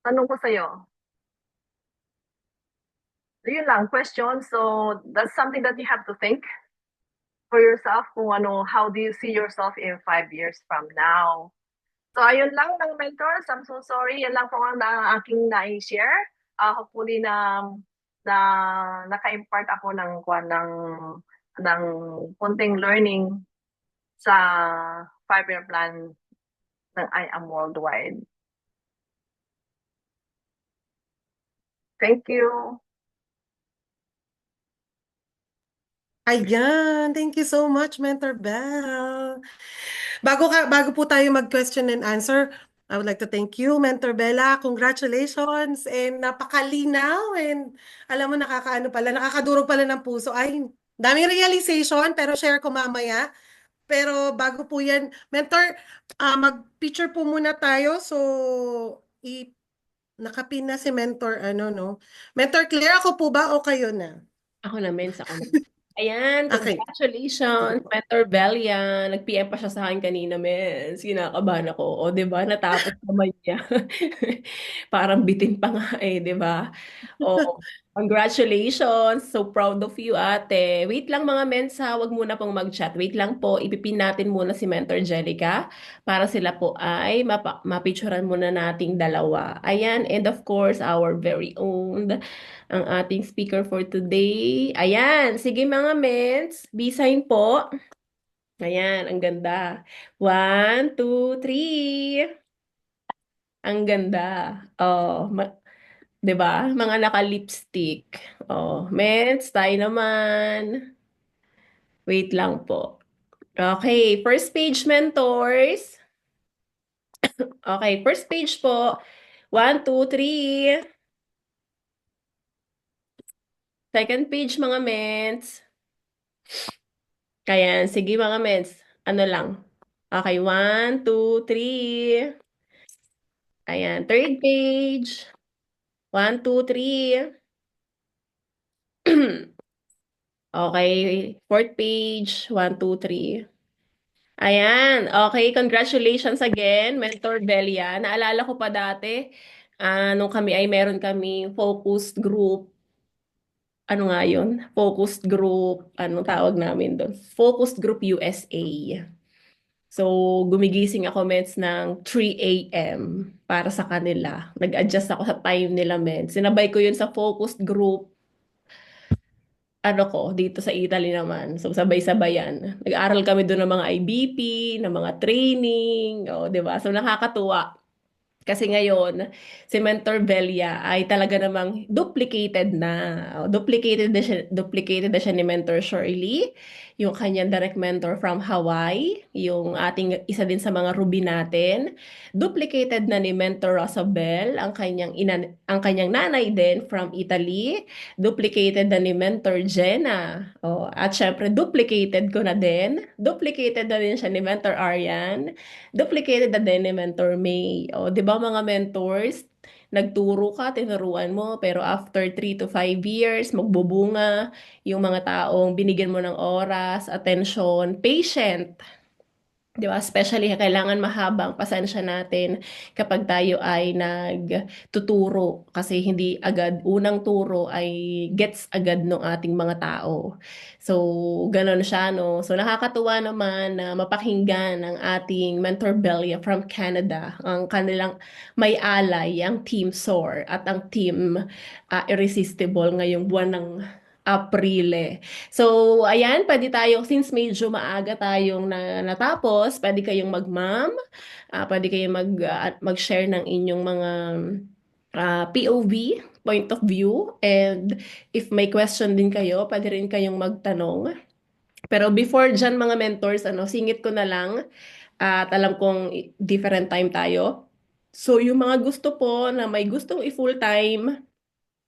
Tanong ko sa'yo. Yun lang, question. So, that's something that you have to think for yourself kung ano, how do you see yourself in 5 years from now? So, ayun lang ng mentors. I'm so sorry. Yan lang po ang aking na-share. Hopefully na naka-impart ako ng konting learning sa 5-year plan ng I Am Worldwide. Thank you.
Ayan, thank you so much, Mentor Bell. Bago po tayo mag-question and answer, I would like to thank you, Mentor Bella. Congratulations and napakalinaw and alam mo nakakaano pala, nakakadurog pala ng puso. Ay, daming realization pero share ko mamaya. Pero bago po yan, Mentor, mag-picture po muna tayo. So, nakapin na si Mentor, ano, no? Mentor Claire, ako po ba o kayo na?
Ako na, Mens. Ako na. Ayan,
Okay. Sige
congratulations,
po.
Mentor Belia. Nag-PM pa siya sa akin kanina, Mens. Kinakabahan ako. O, di ba? Natapos naman niya. Parang bitin pa nga eh, di ba? O, congratulations. So proud of you, ate. Wait lang mga Mens ha. Huwag muna pong mag-chat. Wait lang po. Ipipin natin muna si Mentor Jellica para sila po ay mapicturean muna nating dalawa. Ayan, and of course, our very own ang ating speaker for today. Ayan, sige mga mens, B-sign po. Ayan, ang ganda. One, two, three. Ang ganda. Oh, 'di ba? Mga naka-lipstick. Oh, mens, tayo naman. Wait lang po. Okay, first page mentors. Okay, first page po. One, two, three. Second page mga mens. Ayan, sige mga mens. Ano lang. Okay, one, two, three. Ayan, third page. One, two, three. Okay, fourth page. One, two, three. Ayan, okay, congratulations again, Mentor Belia. Naalala ko pa dati, nung kami ay meron kami focused group. Ano nga yun? Focused group, anong tawag namin doon? Focused Group USA. So, gumigising ako, meds, ng 3 a.m. para sa kanila. Nag-adjust ako sa time nila, meds. Sinabay ko yun sa focused group, ano ko, dito sa Italy naman. So, sabay-sabayan. Nag-aral kami doon ng mga IBP, ng mga training, o, di ba? So, nakakatuwa. Kasi ngayon, si Mentor Belia ay talaga namang duplicated na. Duplicated na siya ni Mentor Shirley, yung kanyang direct mentor from Hawaii, yung ating isa din sa mga ruby natin. Duplicated na ni Mentor Rosabel, ang kanyang nanay din from Italy. Duplicated na ni Mentor Jenna. Oh, at syempre, duplicated ko na din. Duplicated na din siya ni Mentor Arian. Duplicated na din ni Mentor May. O, di ba mga mentors, nagturo ka, tinuruan mo, pero after 3 to 5 years, magbubunga yung mga taong binigyan mo ng oras, attention, patient. Di ba? Especially, kailangan mahabang pasensya natin kapag tayo ay nagtuturo kasi hindi agad unang turo ay gets agad ng ating mga tao. So, ganun siya, no? So, nakakatuwa naman na mapakinggan ang ating Mentor Belia from Canada, ang kanilang may alay, ang Team SOAR at ang Team Irresistible ngayong buwan ng Aprile. So, ayan, pwede tayo, since medyo maaga tayong natapos, pwede kayong mag-ma'am, pwede kayong mag-share ng inyong mga POV, point of view, and if may question din kayo, pwede rin kayong magtanong. Pero before dyan, mga mentors, singit ko na lang, at alam kong different time tayo. So, yung mga gusto po na may gustong i-full-time,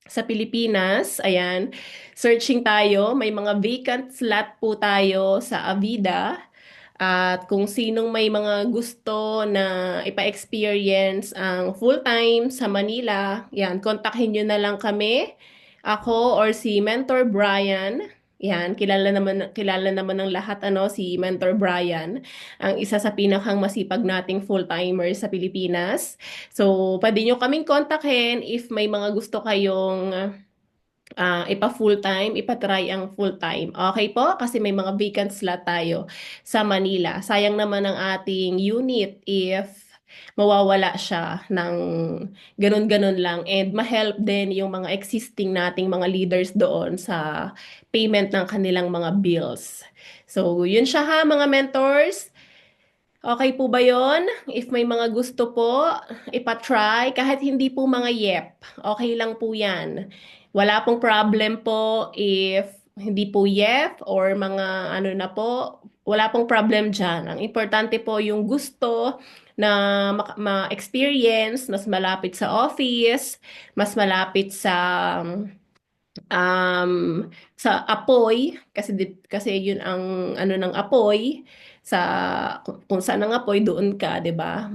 sa Pilipinas, ayan, searching tayo, may mga vacant slot po tayo sa Avida. At kung sinong may mga gusto na ipa-experience ang full-time sa Manila, yan, kontakin nyo na lang kami, ako or si Mentor Brian. Yan, kilala naman ng lahat si Mentor Brian, ang isa sa pinakang masipag nating full-timer sa Pilipinas. So, pwede nyo kaming kontakin if may mga gusto kayong ipa-full-time, ipa-try ang full-time. Okay po? Kasi may mga vacant slot tayo sa Manila. Sayang naman ang ating unit if mawawala siya ng ganun-ganun lang and ma-help din yung mga existing nating mga leaders doon sa payment ng kanilang mga bills. So, yun siya ha mga mentors. Okay po ba yon? If may mga gusto po, ipatry, kahit hindi po mga yep, okay lang po yan. Wala pong problem po if hindi po yep or mga ano na po, wala pong problem dyan. Ang importante po yung gusto na ma-experience, mas malapit sa office, mas malapit um, sa apoy kasi yun ang ano ng apoy sa kung saan ang apoy doon ka, 'di ba?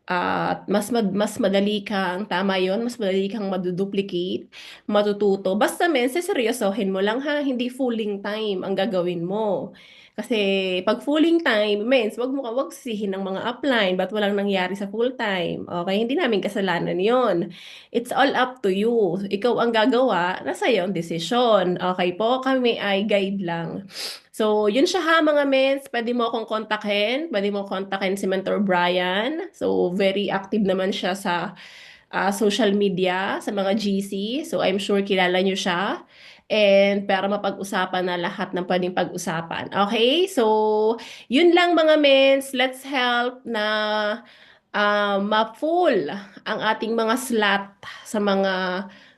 At mas madali kang tama yon, mas madali kang maduduplicate, matututo. Basta men, seryosohin mo lang ha, hindi fooling time ang gagawin mo. Kasi pag fooling time, means wag sisihin ng mga upline, ba't walang nangyari sa full time? Okay, hindi namin kasalanan yon. It's all up to you. Ikaw ang gagawa, nasa iyo ang desisyon. Okay po, kami ay guide lang. So, yun siya ha mga mens. Pwede mo akong kontakin. Pwede mo kontakin si Mentor Brian. So, very active naman siya sa social media, sa mga GC. So, I'm sure kilala niyo siya. And para mapag-usapan na lahat ng pwedeng pag-usapan. Okay? So, yun lang mga mens. Let's help na ma-full ang ating mga slot sa mga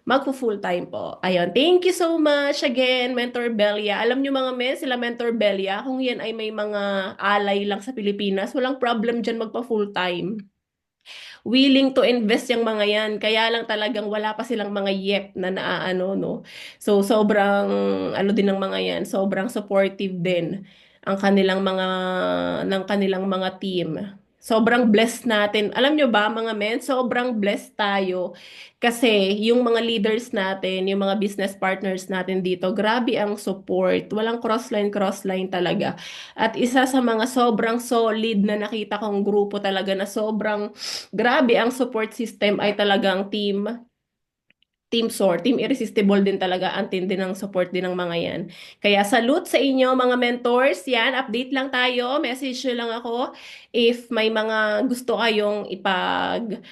magpo-full time po. Ayun. Thank you so much again, Mentor Belia. Alam nyo mga men, sila Mentor Belia, kung yan ay may mga alay lang sa Pilipinas, walang problem dyan magpa-full time. Willing to invest yung mga yan. Kaya lang talagang wala pa silang mga yep na naaano, no? So, sobrang, ano din ng mga yan, sobrang supportive din ng kanilang mga team. Sobrang blessed natin. Alam nyo ba, mga men, sobrang blessed tayo kasi yung mga leaders natin, yung mga business partners natin dito, grabe ang support. Walang crossline talaga. At isa sa mga sobrang solid na nakita kong grupo talaga na sobrang grabe ang support system ay talagang Team SOAR, Team Irresistible din talaga ang tindi ng support din ng mga yan. Kaya salute sa inyo mga mentors. Yan, update lang tayo. Message nyo lang ako if may mga gusto kayong ipag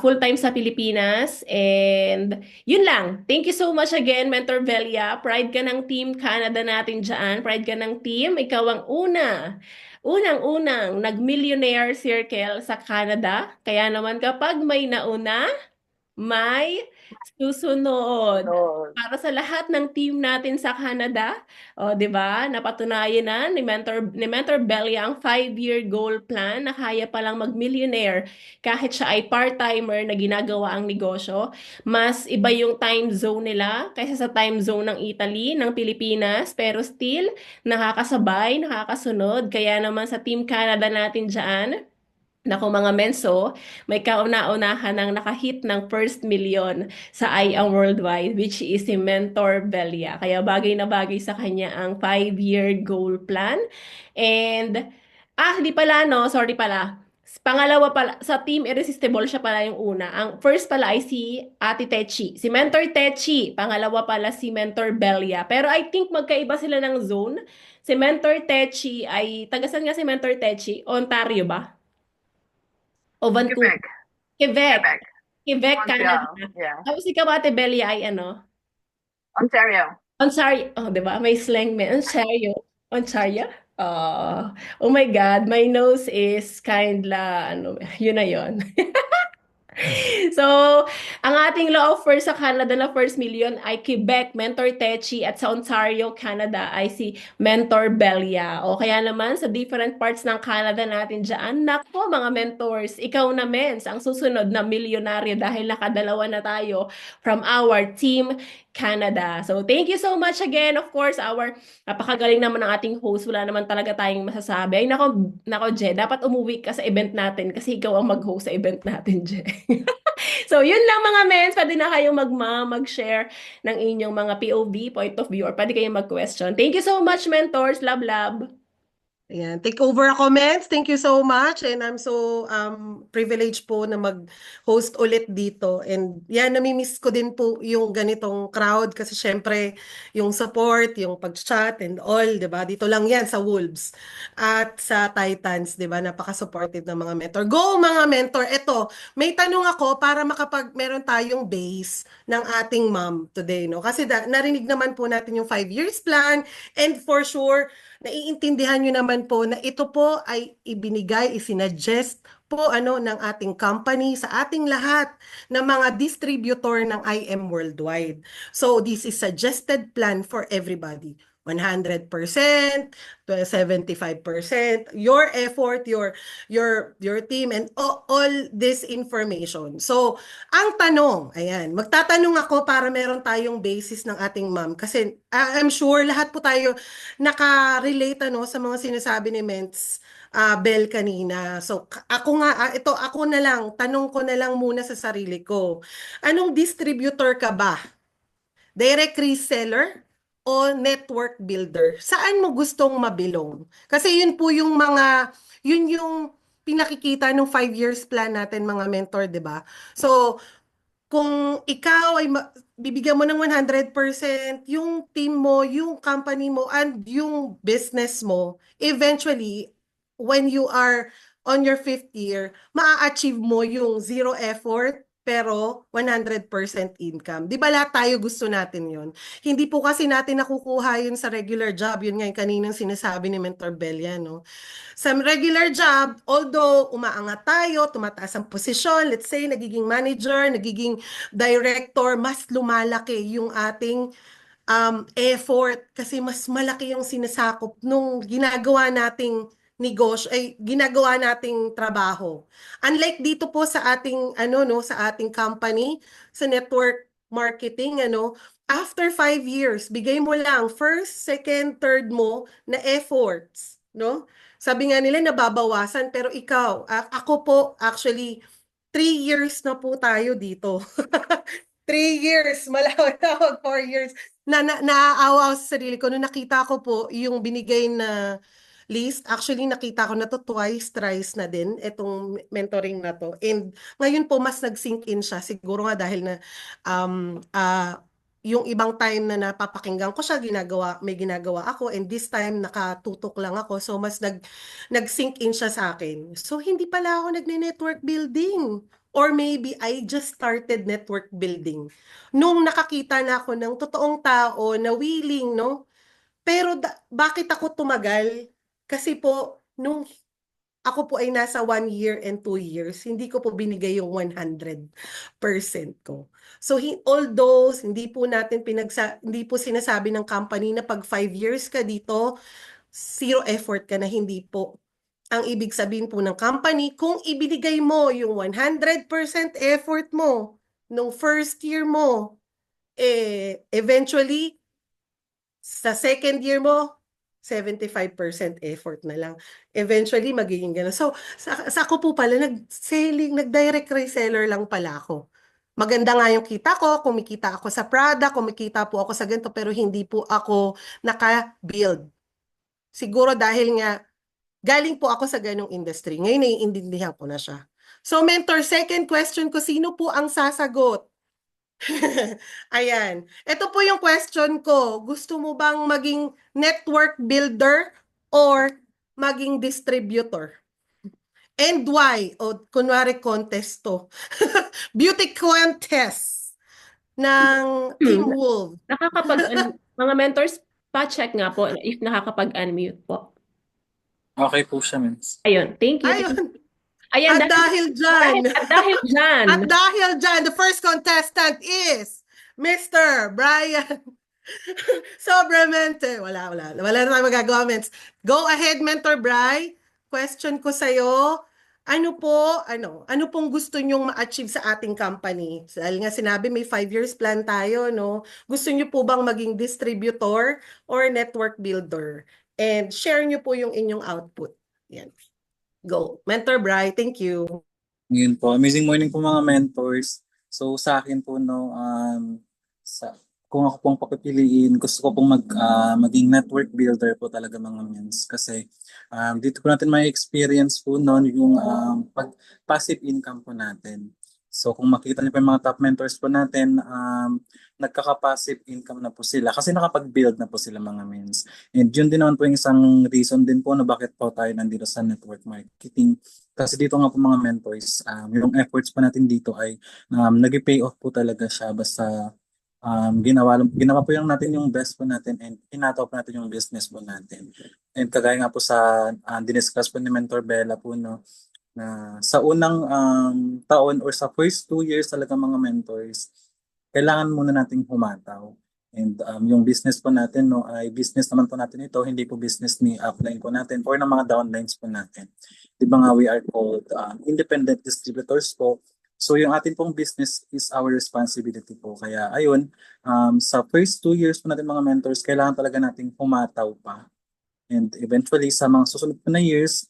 full-time sa Pilipinas. And yun lang. Thank you so much again, Mentor Velia. Pride ka ng Team Canada natin dyan. Pride ka ng team. Ikaw ang unang nag-millionaire circle sa Canada. Kaya naman kapag may nauna, may susunod.
No.
Para sa lahat ng team natin sa Canada, o 'di ba? Napatunayan na ni Mentor Belly ang 5-year goal plan na kaya palang mag-millionaire kahit siya ay part-timer na ginagawa ang negosyo. Mas iba yung time zone nila kaysa sa time zone ng Italy, ng Pilipinas, pero still nakakasabay, nakakasunod. Kaya naman sa Team Canada natin diyan, naku mga menso, may kauna-unahan ng nakahit ng first million sa I Am Worldwide, which is si Mentor Belia. Kaya bagay na bagay sa kanya ang 5-year goal plan. And, hindi pala, no? Sorry pala. Pangalawa pala, sa Team Irresistible siya pala yung una. Ang first pala ay si Ate Techi. Si Mentor Techi. Pangalawa pala si Mentor Belia. Pero I think magkaiba sila ng zone. Si Mentor Techi ay, tagasan nga si Mentor Techi? Ontario ba? O Vancouver?
Quebec.
Quebec.
Quebec.
Quebec, Canada.
Montreal. Yeah.
Tapos ikaw, Ate Belia, ay ano?
Ontario.
Ontario. Oh, di ba? May slang may Ontario. Ontario? Oh my God, my nose is kindla, ano, yun na yun. So, ang ating law offer sa Canada na first million ay Quebec, Mentor Techi, at sa Ontario, Canada ay si Mentor Belia. O kaya naman sa different parts ng Canada natin dyan, nako mga mentors, ikaw na mens, ang susunod na milyonaryo dahil nakadalawa na tayo from our Team Canada. So, thank you so much again. Of course, our napakagaling naman ng ating host. Wala naman talaga tayong masasabi. Ay, nako, Je, dapat umuwi ka sa event natin kasi ikaw ang mag-host sa event natin, Je. So, yun lang mga mens. Pwede na kayong mag-share ng inyong mga POV, point of view, or pwede kayong mag-question. Thank you so much, mentors. Love, love.
Ayan, take over ako, Mens. Thank you so much. And I'm so privileged po na mag-host ulit dito. And yan, namimiss ko din po yung ganitong crowd kasi syempre yung support, yung pag-chat and all, di ba? Dito lang yan sa Wolves at sa Titans, di ba? Napaka-supportive ng mga mentor. Go mga mentor! Eto, may tanong ako para meron tayong base ng ating mom today, no? Kasi narinig naman po natin yung 5 years plan and for sure, naiintindihan nyo naman po na ito po ay isinuggest po ng ating company sa ating lahat ng mga distributor ng IM Worldwide. So this is suggested plan for everybody. 100%, 75%, your effort, your team, and all this information. So, ang tanong, ayan, magtatanong ako para meron tayong basis ng ating ma'am. Kasi I'm sure lahat po tayo naka-relate sa mga sinasabi ni Ments Bell kanina. So, ako nga, ako na lang, tanong ko na lang muna sa sarili ko. Anong distributor ka ba? Direct reseller o network builder? Saan mo gustong mabilong? Kasi yun po yun yung pinakikita ng 5 years plan natin mga mentor, di ba? So, kung ikaw ay bibigyan mo ng 100%, yung team mo, yung company mo, and yung business mo, eventually, when you are on your 5th year, maa-achieve mo yung zero effort, pero 100% income. Di ba lahat tayo gusto natin yun? Hindi po kasi natin nakukuha yun sa regular job. Yun nga yung kaninang sinasabi ni Mentor Belia, no? Sa regular job, although umaangat tayo, tumataas ang posisyon, let's say nagiging manager, nagiging director, mas lumalaki yung ating effort kasi mas malaki yung sinasakop nung ginagawa nating negosyo ay ginagawa nating trabaho. Unlike dito po sa ating sa ating company, sa network marketing after 5 years, bigay mo lang first, second, third mo na efforts, no? Sabi nga nila nababawasan pero ikaw, ako po actually 3 years na po tayo dito. 3 years, malawak na 4 years. Naaawa ako sa sarili ko nung nakita ko po yung binigay na list. Actually, nakita ko na to twice, thrice na din, itong mentoring na to. And ngayon po, mas nag-sink in siya. Siguro nga dahil na yung ibang time na napapakinggan ko siya, may ginagawa ako, and this time nakatutok lang ako. So, mas nag-sink in siya sa akin. So, hindi pala ako nagne-network building. Or maybe I just started network building. Nung nakakita na ako ng totoong tao na willing, no? Pero bakit ako tumagal? Kasi po, nung ako po ay nasa 1 year and 2 years, hindi ko po binigay yung 100% ko. So, although hindi po natin hindi po sinasabi ng company na pag 5 years ka dito, zero effort ka na, hindi po. Ang ibig sabihin po ng company, kung ibinigay mo yung 100% effort mo nung first year mo, eventually, sa second year mo, 75% effort na lang. Eventually, magiging gano'n. So, sa ako po pala, nag-direct reseller lang pala ako. Maganda nga yung kita ko, kumikita ako sa product, kumikita po ako sa ganito, pero hindi po ako naka-build. Siguro dahil nga, galing po ako sa ganong industry. Ngayon, naiintindihan ko na siya. So, mentor, second question ko, sino po ang sasagot? Ayan. Ito po yung question ko. Gusto mo bang maging network builder or maging distributor? And why? O, kunwari contest to. Beauty contest ng Team Wolf.
Mga mentors, pa-check nga po if nakakapag-unmute po.
Okay po siya, Mens.
Ayun, thank you.
Ayun.
Ayan,
At dahil dyan,
at dahil dyan,
the first contestant is Mr. Brian Sobramente. Wala na tayo magagawa, Mens. Go ahead, Mentor Bri. Question ko sa'yo, ano pong gusto nyong ma-achieve sa ating company? Dahil nga sinabi may 5 years plan tayo, no? Gusto nyo po bang maging distributor or network builder? And share nyo po yung inyong output. Yan. Go. Mentor Bri, thank you.
Yun po. Amazing morning po mga mentors. So sa akin po, no, kung ako pong papipiliin, gusto ko pong maging network builder po talaga mga mens. Kasi dito po natin may experience po noon yung passive income po natin. So kung makita niyo po yung mga top mentors po natin, nagkaka-passive income na po sila kasi nakapag-build na po sila mga mens. And yun din naman po yung isang reason din po na bakit po tayo nandito sa network marketing. Kasi dito nga po mga mentors, yung efforts po natin dito ay nag-pay off po talaga siya basta ginawa po yung natin yung best po natin and hinataw po natin yung business po natin. And kagaya nga po sa diniscuss po ni Mentor Bella po, no, na sa unang taon or sa first 2 years talaga mga mentors, kailangan muna nating humataw. And yung business po natin no ay business naman po natin ito, hindi po business ni upline po natin or ng mga downlines po natin. 'Di ba nga we are called independent distributors po. So yung atin pong business is our responsibility po. Kaya ayun, sa first 2 years po natin mga mentors, kailangan talaga nating pumataw pa. And eventually sa mga susunod po na years,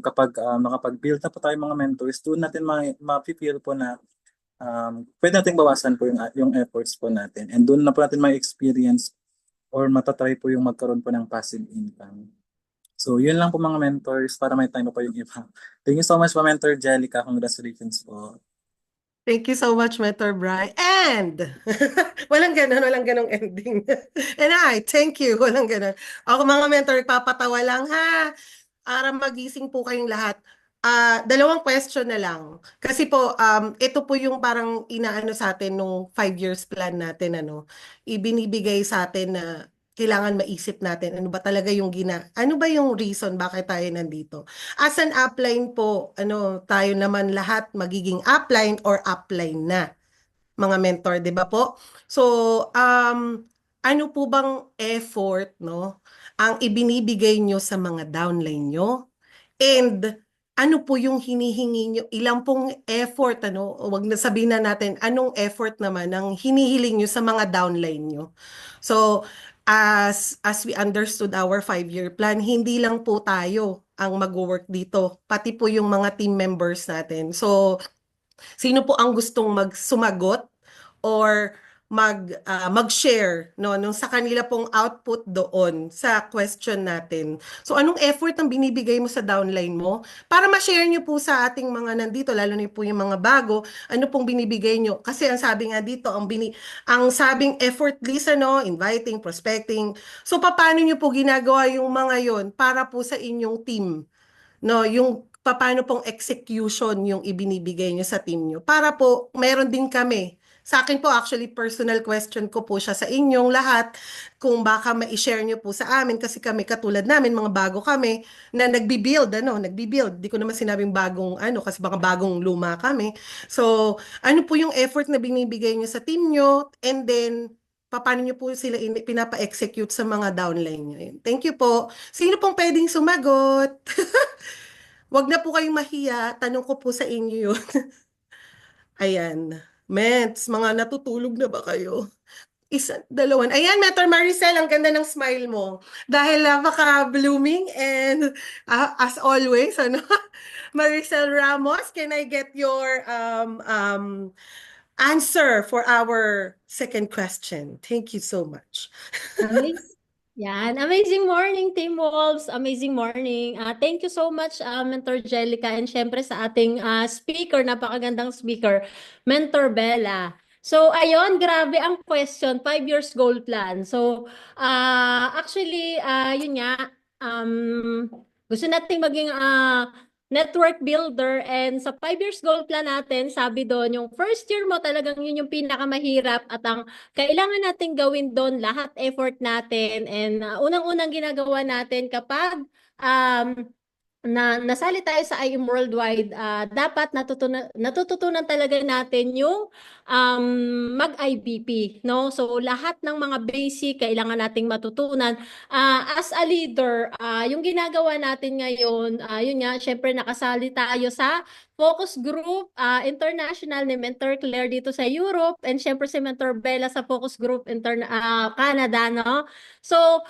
kapag nakapag-build na po tayo mga mentors, doon natin ma-feel po na pwede natin bawasan po yung efforts po natin. And doon na po natin may experience or matatry po yung magkaroon po ng passive income. So yun lang po mga mentors para may time pa po yung iba. Thank you so much po Mentor Jellica. Congratulations po.
Thank you so much, Mentor Bri. And, walang ganong ending. And thank you, walang ganon. Ako mga mentor, papatawa lang ha. Para magising po kayong lahat. Dalawang question na lang. Kasi po, ito po yung parang inaano sa atin nung 5 years plan natin, ibinibigay sa atin na kailangan maisip natin ano ba talaga yung ano ba yung reason bakit tayo nandito. As an upline po, tayo naman lahat magiging upline or upline na mga mentor, 'di ba po? So, ano po bang effort, ang ibinibigay nyo sa mga downline nyo? And ano po yung hinihingi nyo? Ilang pong effort, wag na sabihin na natin, anong effort naman ang hinihiling nyo sa mga downline nyo? So, as we understood our 5-year plan, hindi lang po tayo ang mag-work dito, pati po yung mga team members natin. So, sino po ang gustong sumagot or mag-share nung sa kanila pong output doon sa question natin. So anong effort ang binibigay mo sa downline mo para ma-share nyo po sa ating mga nandito, lalo na po yung mga bago, ano pong binibigay nyo? Kasi ang sabi nga dito, ang sabing effortless, inviting, prospecting. So paano nyo po ginagawa yung mga yon para po sa inyong team? Yung paano pong execution yung ibinibigay nyo sa team nyo. Para po, meron din kami. Sa akin po, actually, personal question ko po siya sa inyong lahat kung baka ma-share nyo po sa amin kasi kami, katulad namin, mga bago kami na nagbi-build. Di ko naman sinabing bagong kasi baka bagong luma kami. So, ano po yung effort na binibigay nyo sa team nyo and then, paano nyo po sila pinapa-execute sa mga downline nyo. Thank you po. Sino pong pwedeng sumagot? Wag na po kayong mahiya. Tanong ko po sa inyo yun. Ayan. Ments, mga natutulog na ba kayo? Isa, dalawan. Ayan, Mentor Maricel, ang ganda ng smile mo. Dahil napaka-blooming and as always, Maricel Ramos, can I get your answer for our second question? Thank you so much.
Amazing morning, Team Wolves. Amazing morning. Thank you so much, Mentor Jellica. And syempre sa ating speaker, napakagandang speaker, Mentor Bella. So, ayun, grabe ang question, 5 years goal plan. So, actually, yun nga, gusto nating maging network builder, and sa 5 years goal plan natin, sabi doon, yung first year mo talagang yun yung pinakamahirap at ang kailangan natin gawin doon, lahat effort natin, and unang-unang ginagawa natin kapag nasali tayo sa IM Worldwide, dapat natututunan talaga natin yung mag-IBP, no? So lahat ng mga basic kailangan nating matutunan. As a leader, yung ginagawa natin ngayon, yun nga, syempre nakasali tayo sa focus group international ni Mentor Claire dito sa Europe, and syempre si Mentor Bella sa focus group Canada, no? So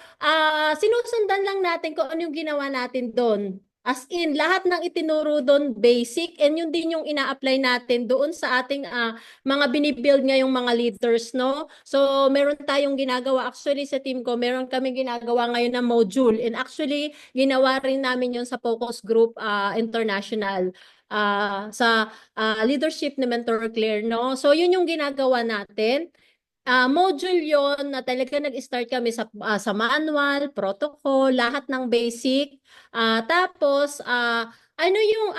sinusundan lang natin kung ano yung ginawa natin doon. As in, lahat ng itinuro doon basic, and yun din yung ina-apply natin doon sa ating mga binibuild ngayong mga leaders, no? So, meron tayong ginagawa. Actually, sa team ko, meron kami ginagawa ngayon na module. And actually, ginawa rin namin yun sa focus group international sa leadership ni Mentor Claire, no? So, yun yung ginagawa natin. Module yon na talaga nag-start kami sa manual, protocol, lahat ng basic. Tapos, ano yung,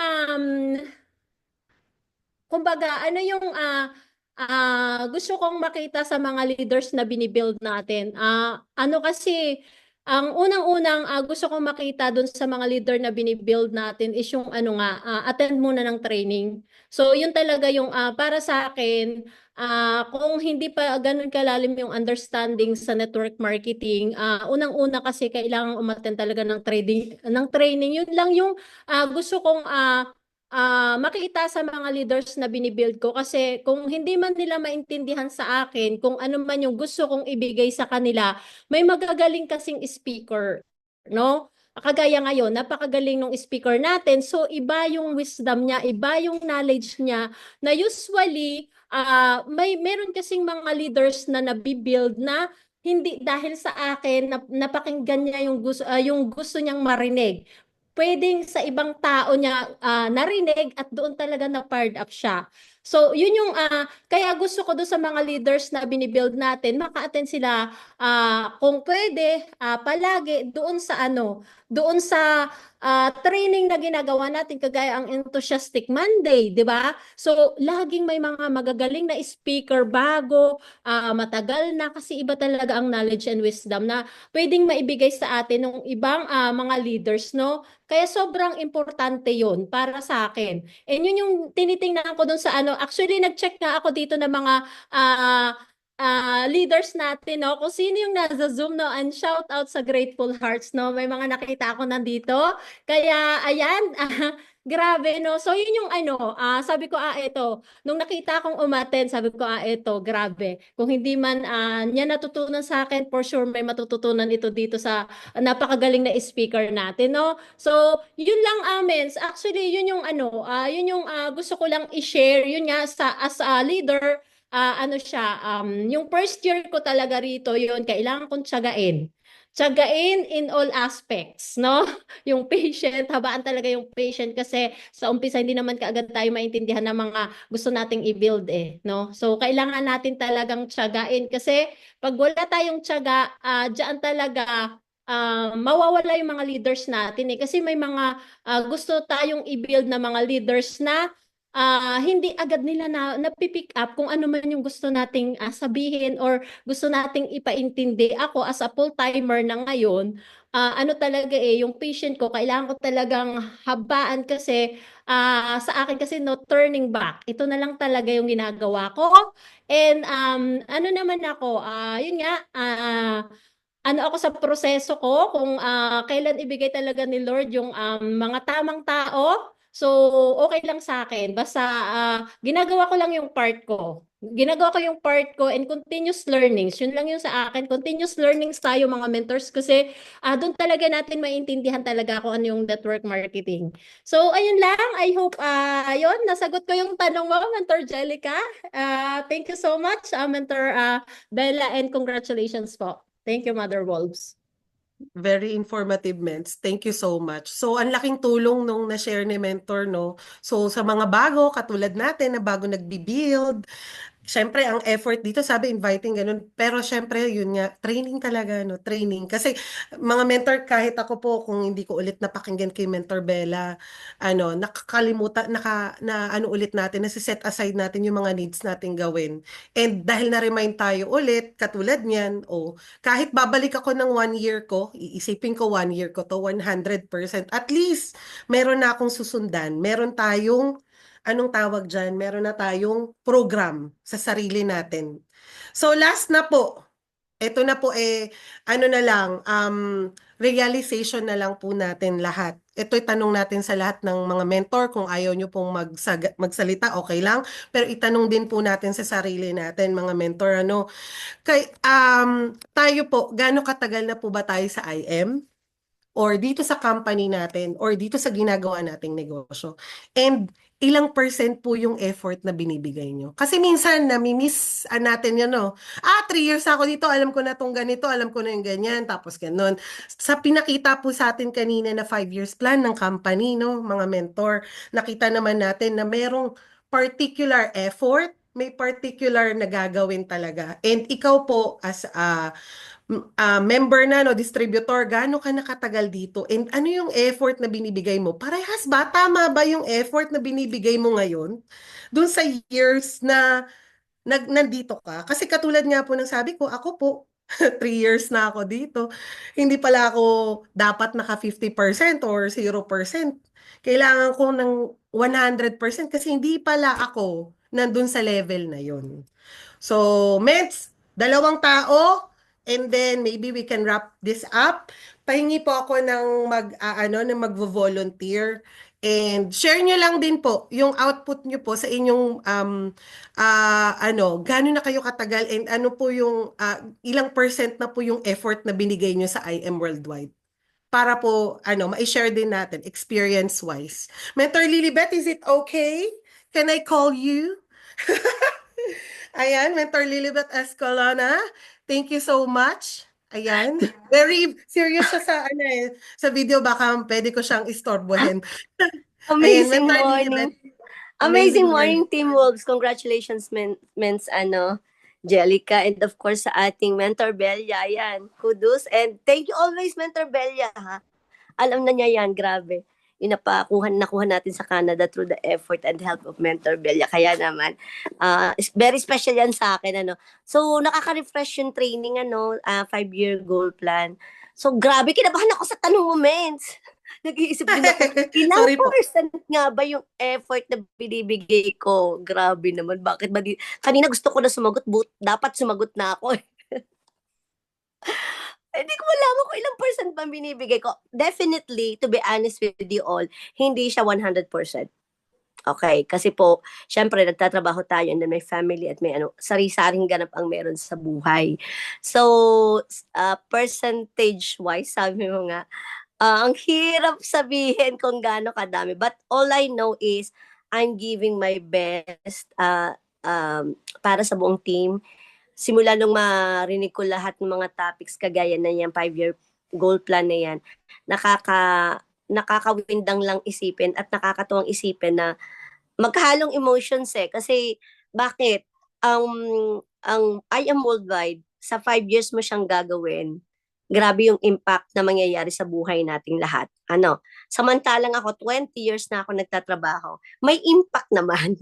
kumbaga, ano yung gusto kong makita sa mga leaders na binibuild natin? Ano kasi, ang unang-unang gusto kong makita doon sa mga leader na binibuild natin is yung attend muna ng training. So, yun talaga yung para sa akin, kung hindi pa ganun kalalim yung understanding sa network marketing, unang-una kasi kailangan umattend talaga ng training. Yun lang yung gusto kong makita sa mga leaders na binibuild ko kasi kung hindi man nila maintindihan sa akin kung ano man yung gusto kong ibigay sa kanila, may magagaling kasing speaker, no? Kagaya ngayon, napakagaling ng speaker natin. So, iba yung wisdom niya, iba yung knowledge niya na usually, meron kasing mga leaders na nabibuild na hindi dahil sa akin, napakinggan niya yung gusto niyang marinig. Pwedeng sa ibang tao niya narinig at doon talaga na-fired up siya. So, yun yung, kaya gusto ko doon sa mga leaders na binibuild natin, maka-attend sila kung pwede, palagi doon sa training na ginagawa natin, kagaya ang Enthusiastic Monday, di ba? So, laging may mga magagaling na speaker bago, matagal na, kasi iba talaga ang knowledge and wisdom na pwedeng maibigay sa atin ng ibang mga leaders, no? Kaya sobrang importante yun para sa akin. And yun yung tinitingnan ko dun sa actually nag-check nga ako dito ng mga leaders natin, no? Kung sino yung nasa Zoom, no? And shout out sa Grateful Hearts, no? May mga nakita ako nandito. Kaya, ayan, grabe, no? So, yun yung sabi ko, ito, nung nakita akong umattend, sabi ko, ito, grabe. Kung hindi man niya natutunan sa akin, for sure may matututunan ito dito sa napakagaling na speaker natin, no? So, yun lang, Amens. Actually, yun yung yun yung gusto ko lang i-share. Yun nga, as a leader, yung first year ko talaga rito, yun, kailangan kong tiyagain. Tiyagain in all aspects, no? Yung patient, habaan talaga yung patient kasi sa umpisa hindi naman kaagad tayo maintindihan ng mga gusto nating i-build no? So, kailangan natin talagang tiyagain kasi pag wala tayong tiyaga, diyan talaga mawawala yung mga leaders natin kasi may mga gusto tayong i-build na mga leaders na hindi agad nila napipick up kung ano man yung gusto nating sabihin or gusto nating ipaintindi. Ako as a full-timer na ngayon, talaga yung patient ko, kailangan ko talagang habaan kasi sa akin kasi no turning back. Ito na lang talaga yung ginagawa ko. And ano naman ako, yun nga, ako sa proseso ko kung kailan ibigay talaga ni Lord yung mga tamang tao. So, okay lang sa akin. Basta ginagawa ko lang yung part ko. Ginagawa ko yung part ko and continuous learnings. Yun lang yung sa akin. Continuous learnings tayo mga mentors kasi doon talaga natin maintindihan talaga kung ano yung network marketing. So, ayun lang. I hope, yun, nasagot ko yung tanong mo, Mentor Jellica. Thank you so much, Mentor Bella, and congratulations po. Thank you, Mother Wolves.
Very informative, Ments. Thank you so much. So, ang laking tulong nung na-share ni Mentor, no? So, sa mga bago, katulad natin na bago nagbi-build, syempre, ang effort dito, sabi, inviting, ganun. Pero syempre, yun nga, training talaga, no? Training. Kasi, mga mentor, kahit ako po, kung hindi ko ulit napakinggan kay Mentor Bella, nakakalimutan, ulit natin, nasi-set aside natin yung mga needs natin gawin. And dahil na-remind tayo ulit, katulad niyan, kahit babalik ako ng 1 year ko, iisipin ko 1 year ko to, 100%. At least, meron na akong susundan. Meron tayong anong tawag dyan? Meron na tayong program sa sarili natin. So last na po, ito na po na lang, realization na lang po natin lahat. Ito'y tanong natin sa lahat ng mga mentor, kung ayaw nyo pong magsalita, okay lang. Pero itanong din po natin sa sarili natin, mga mentor, tayo po, gaano katagal na po ba tayo sa IM? Or dito sa company natin, or dito sa ginagawa nating negosyo. And ilang percent po yung effort na binibigay nyo. Kasi minsan, nami-miss natin yun, 3 years ako dito, alam ko na tong ganito, alam ko na yung ganyan, tapos ganun. Sa pinakita po sa atin kanina na 5 years plan ng company, mga mentor, nakita naman natin na merong particular effort, may particular na gagawin talaga. And ikaw po, as a member na, distributor, gaano ka nakatagal dito? And ano yung effort na binibigay mo? Parehas ba? Tama ba yung effort na binibigay mo ngayon? Doon sa years na nandito ka? Kasi katulad nga po ng sabi ko, ako po, 3 years na ako dito. Hindi pala ako dapat naka 50% or 0%. Kailangan ko ng 100% kasi hindi pala ako nandun sa level na yun. So, Mets, 2 tao, and then maybe we can wrap this up. Pahingi po ako ng ng magvo-volunteer. And share nyo lang din po yung output nyo po sa inyong gaano na kayo katagal and ano po yung ilang percent na po yung effort na binigay nyo sa IM Worldwide. Para po, ma-share din natin experience-wise. Mentor Lilibet, is it okay? Can I call you? Ayan, Mentor Lilibet Escalona. Thank you so much. Ayan. Very serious siya sa video. Baka pwede ko siyang istorbohin. Ayan,
Amazing
Mentor
morning.
Lilibet.
Amazing morning, Team Wolves. Congratulations, Mens, Jellica, and of course sa ating Mentor Belia. Ayan, kudos. And thank you always, Mentor Belia, ha? Alam na niya yan, grabe. Nakuha natin sa Canada through the effort and help of Mentor Belia. Kaya naman, very special yan sa akin, So, nakaka-refresh yung training, 5-year goal plan. So, grabe, kinabahan ako sa tanong mo, Mens. Nag-iisip din ako, ilang
Sorry po.
percent nga ba yung effort na binibigay ko? Grabe naman, bakit ba kanina gusto ko na sumagot, dapat sumagot na ako. Hindi ko malaman kung ilang percent ba binibigay ko. Definitely, to be honest with you all, hindi siya 100%. Okay, kasi po, syempre, nagtatrabaho tayo and then may family at may sari-saring ganap ang meron sa buhay. So, percentage-wise, sabi mo nga, ang hirap sabihin kung gaano kadami. But all I know is, I'm giving my best para sa buong team. Simula nung marinig ko lahat ng mga topics kagaya na yan, 5-year goal plan na yan, nakakawindang lang isipin at nakakatuwang isipin na magkahalong emotions Kasi bakit? Ang I Am Worldwide, sa 5 years mo siyang gagawin, grabe yung impact na mangyayari sa buhay nating lahat. Samantalang ako, 20 years na ako nagtatrabaho, may impact naman.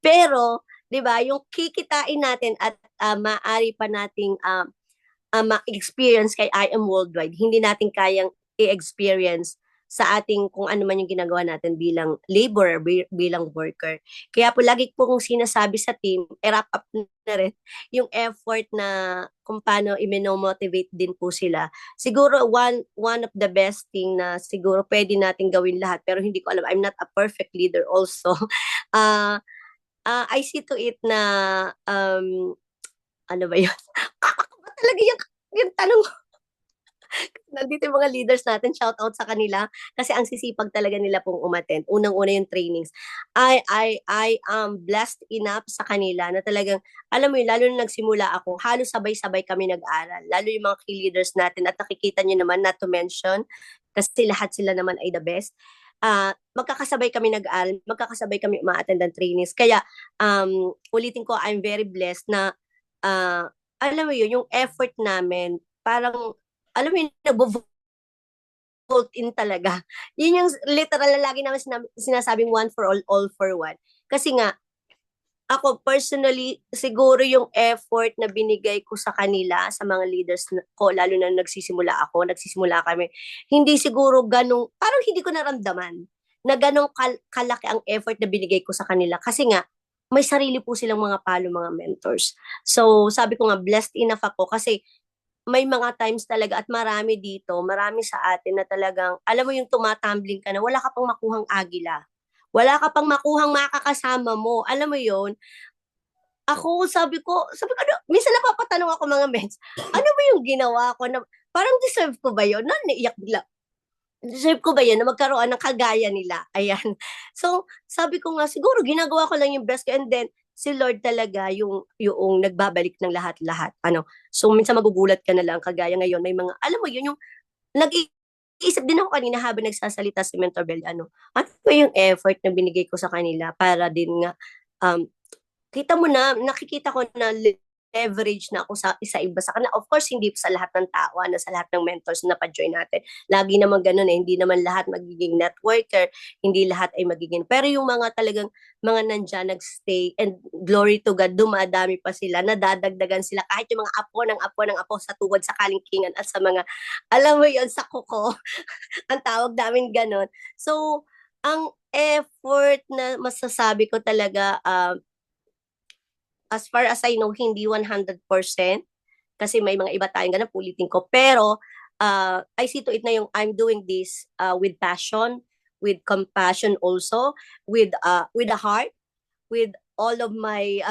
Pero, di ba, yung kikitain natin at maaari pa nating ma-experience kay I Am Worldwide, hindi natin kayang i-experience sa ating kung ano man yung ginagawa natin bilang laborer, bilang worker. Kaya po lagi po kong sinasabi sa team, wrap up na rin yung effort na kung paano i-motivate din po sila. Siguro one of the best thing na siguro pwede natin gawin lahat, pero hindi ko alam, I'm not a perfect leader also. I see to it na ano ba yun? Ba talaga yung tanong nandito yung mga leaders natin, shout out sa kanila kasi ang sisipag talaga nila pong umattend. Unang-una yung trainings. I am blessed enough sa kanila na talagang, alam mo yun, lalo na nagsimula ako, halos sabay-sabay kami nag-aral. Lalo yung mga key leaders natin at nakikita nyo naman, not to mention, kasi lahat sila naman ay the best. Magkakasabay kami nag-aral, magkakasabay kami ma-attend ng trainings. Kaya, ulitin ko, I'm very blessed na, alam mo yun, yung effort namin, parang, alam mo yun, nag-vote in talaga. Yun yung literal na lagi naman sinasabing one for all for one. Kasi nga, ako personally, siguro yung effort na binigay ko sa kanila, sa mga leaders ko, lalo na nagsisimula kami, hindi siguro ganong, parang hindi ko naramdaman na ganong kalaki ang effort na binigay ko sa kanila. Kasi nga, may sarili po silang mga mga mentors. So, sabi ko nga, blessed enough ako kasi may mga times talaga at marami sa atin na talagang, alam mo yung tumatumbling ka na wala ka pang makuhang agila. Wala ka pang makuhang makakasama mo. Alam mo yon. Ako, sabi ko, minsan napapatanong ako mga mens, ano ba yung ginawa ko na, parang deserve ko ba yun? Naiyak bigla. Deserve ko ba yan na magkaroon ng kagaya nila? Ayan. So, sabi ko nga, siguro ginagawa ko lang yung best ko and then, si Lord talaga yung nagbabalik ng lahat-lahat. So minsan magugulat ka na lang, kagaya ngayon, may mga, alam mo yun, yung nag-iisip din ako kanina habang nagsasalita si Mentor Bell, ano ba yung effort na binigay ko sa kanila para din nga, kita mo na, nakikita ko na leverage na ako sa iba sa kanila. Of course, hindi sa lahat ng tao, sa lahat ng mentors na pa-join natin. Lagi naman ganun hindi naman lahat magiging networker, hindi lahat ay magiging, pero yung mga talagang, mga nandyan, nagstay, and glory to God, dumadami pa sila, nadadagdagan sila, kahit yung mga apo sa tuhod, sa kalingkingan, at sa mga, alam mo yon sa kuko, ang tawag namin ganun. So, ang effort na masasabi ko talaga, as far as I know, hindi 100%. Kasi may mga iba tayong ganun, pulitin ko. Pero, I see to it na yung I'm doing this with passion, with compassion also, with a heart, with all of my,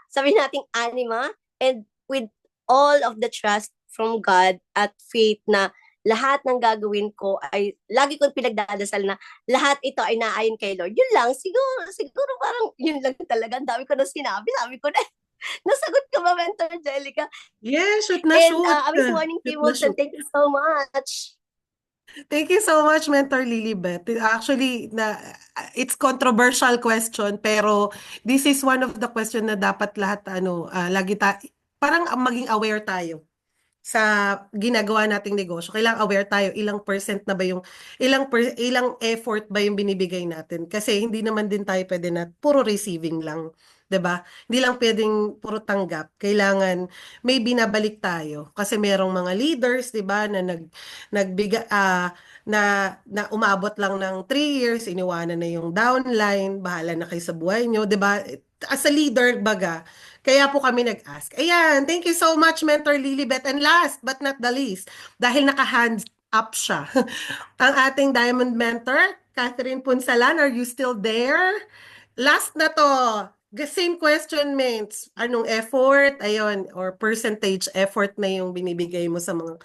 sabi nating anima, and with all of the trust from God at faith na lahat ng gagawin ko ay, lagi kong pinagdadasal na lahat ito ay naayon kay Lord. Yun lang, siguro parang yun lang talaga. Ang dami ko na sinabi, sabi ko na, nasagot ko ba, Mentor Angelica?
Yes, shoot na
And
shoot.
amazing morning,
Shoot
Team
na
Wilson.
shoot.
Thank you so much.
Thank you so much, Mentor Lilibet. Actually, it's controversial question, pero this is one of the question na dapat lahat, parang maging aware tayo sa ginagawa nating negosyo. Kailangang aware tayo ilang percent na ba yung ilang effort ba yung binibigay natin, kasi hindi naman din tayo pwede na puro receiving lang, 'di ba? Hindi lang pwedeng puro tanggap. Kailangan may binabalik tayo kasi merong mga leaders, 'di ba, na nagbiga na umabot lang ng 3 years, iniwanan na yung downline, bahala na kayo sa buhay nyo, 'di ba? As a leader, baga, kaya po kami nag-ask. Ayan, thank you so much, Mentor Lilibet. And last but not the least, dahil naka-hands up siya, ang ating Diamond Mentor, Catherine Punsalan, are you still there? Last na to. The same question, mates. Anong effort, ayun, or percentage effort na yung binibigay mo sa mga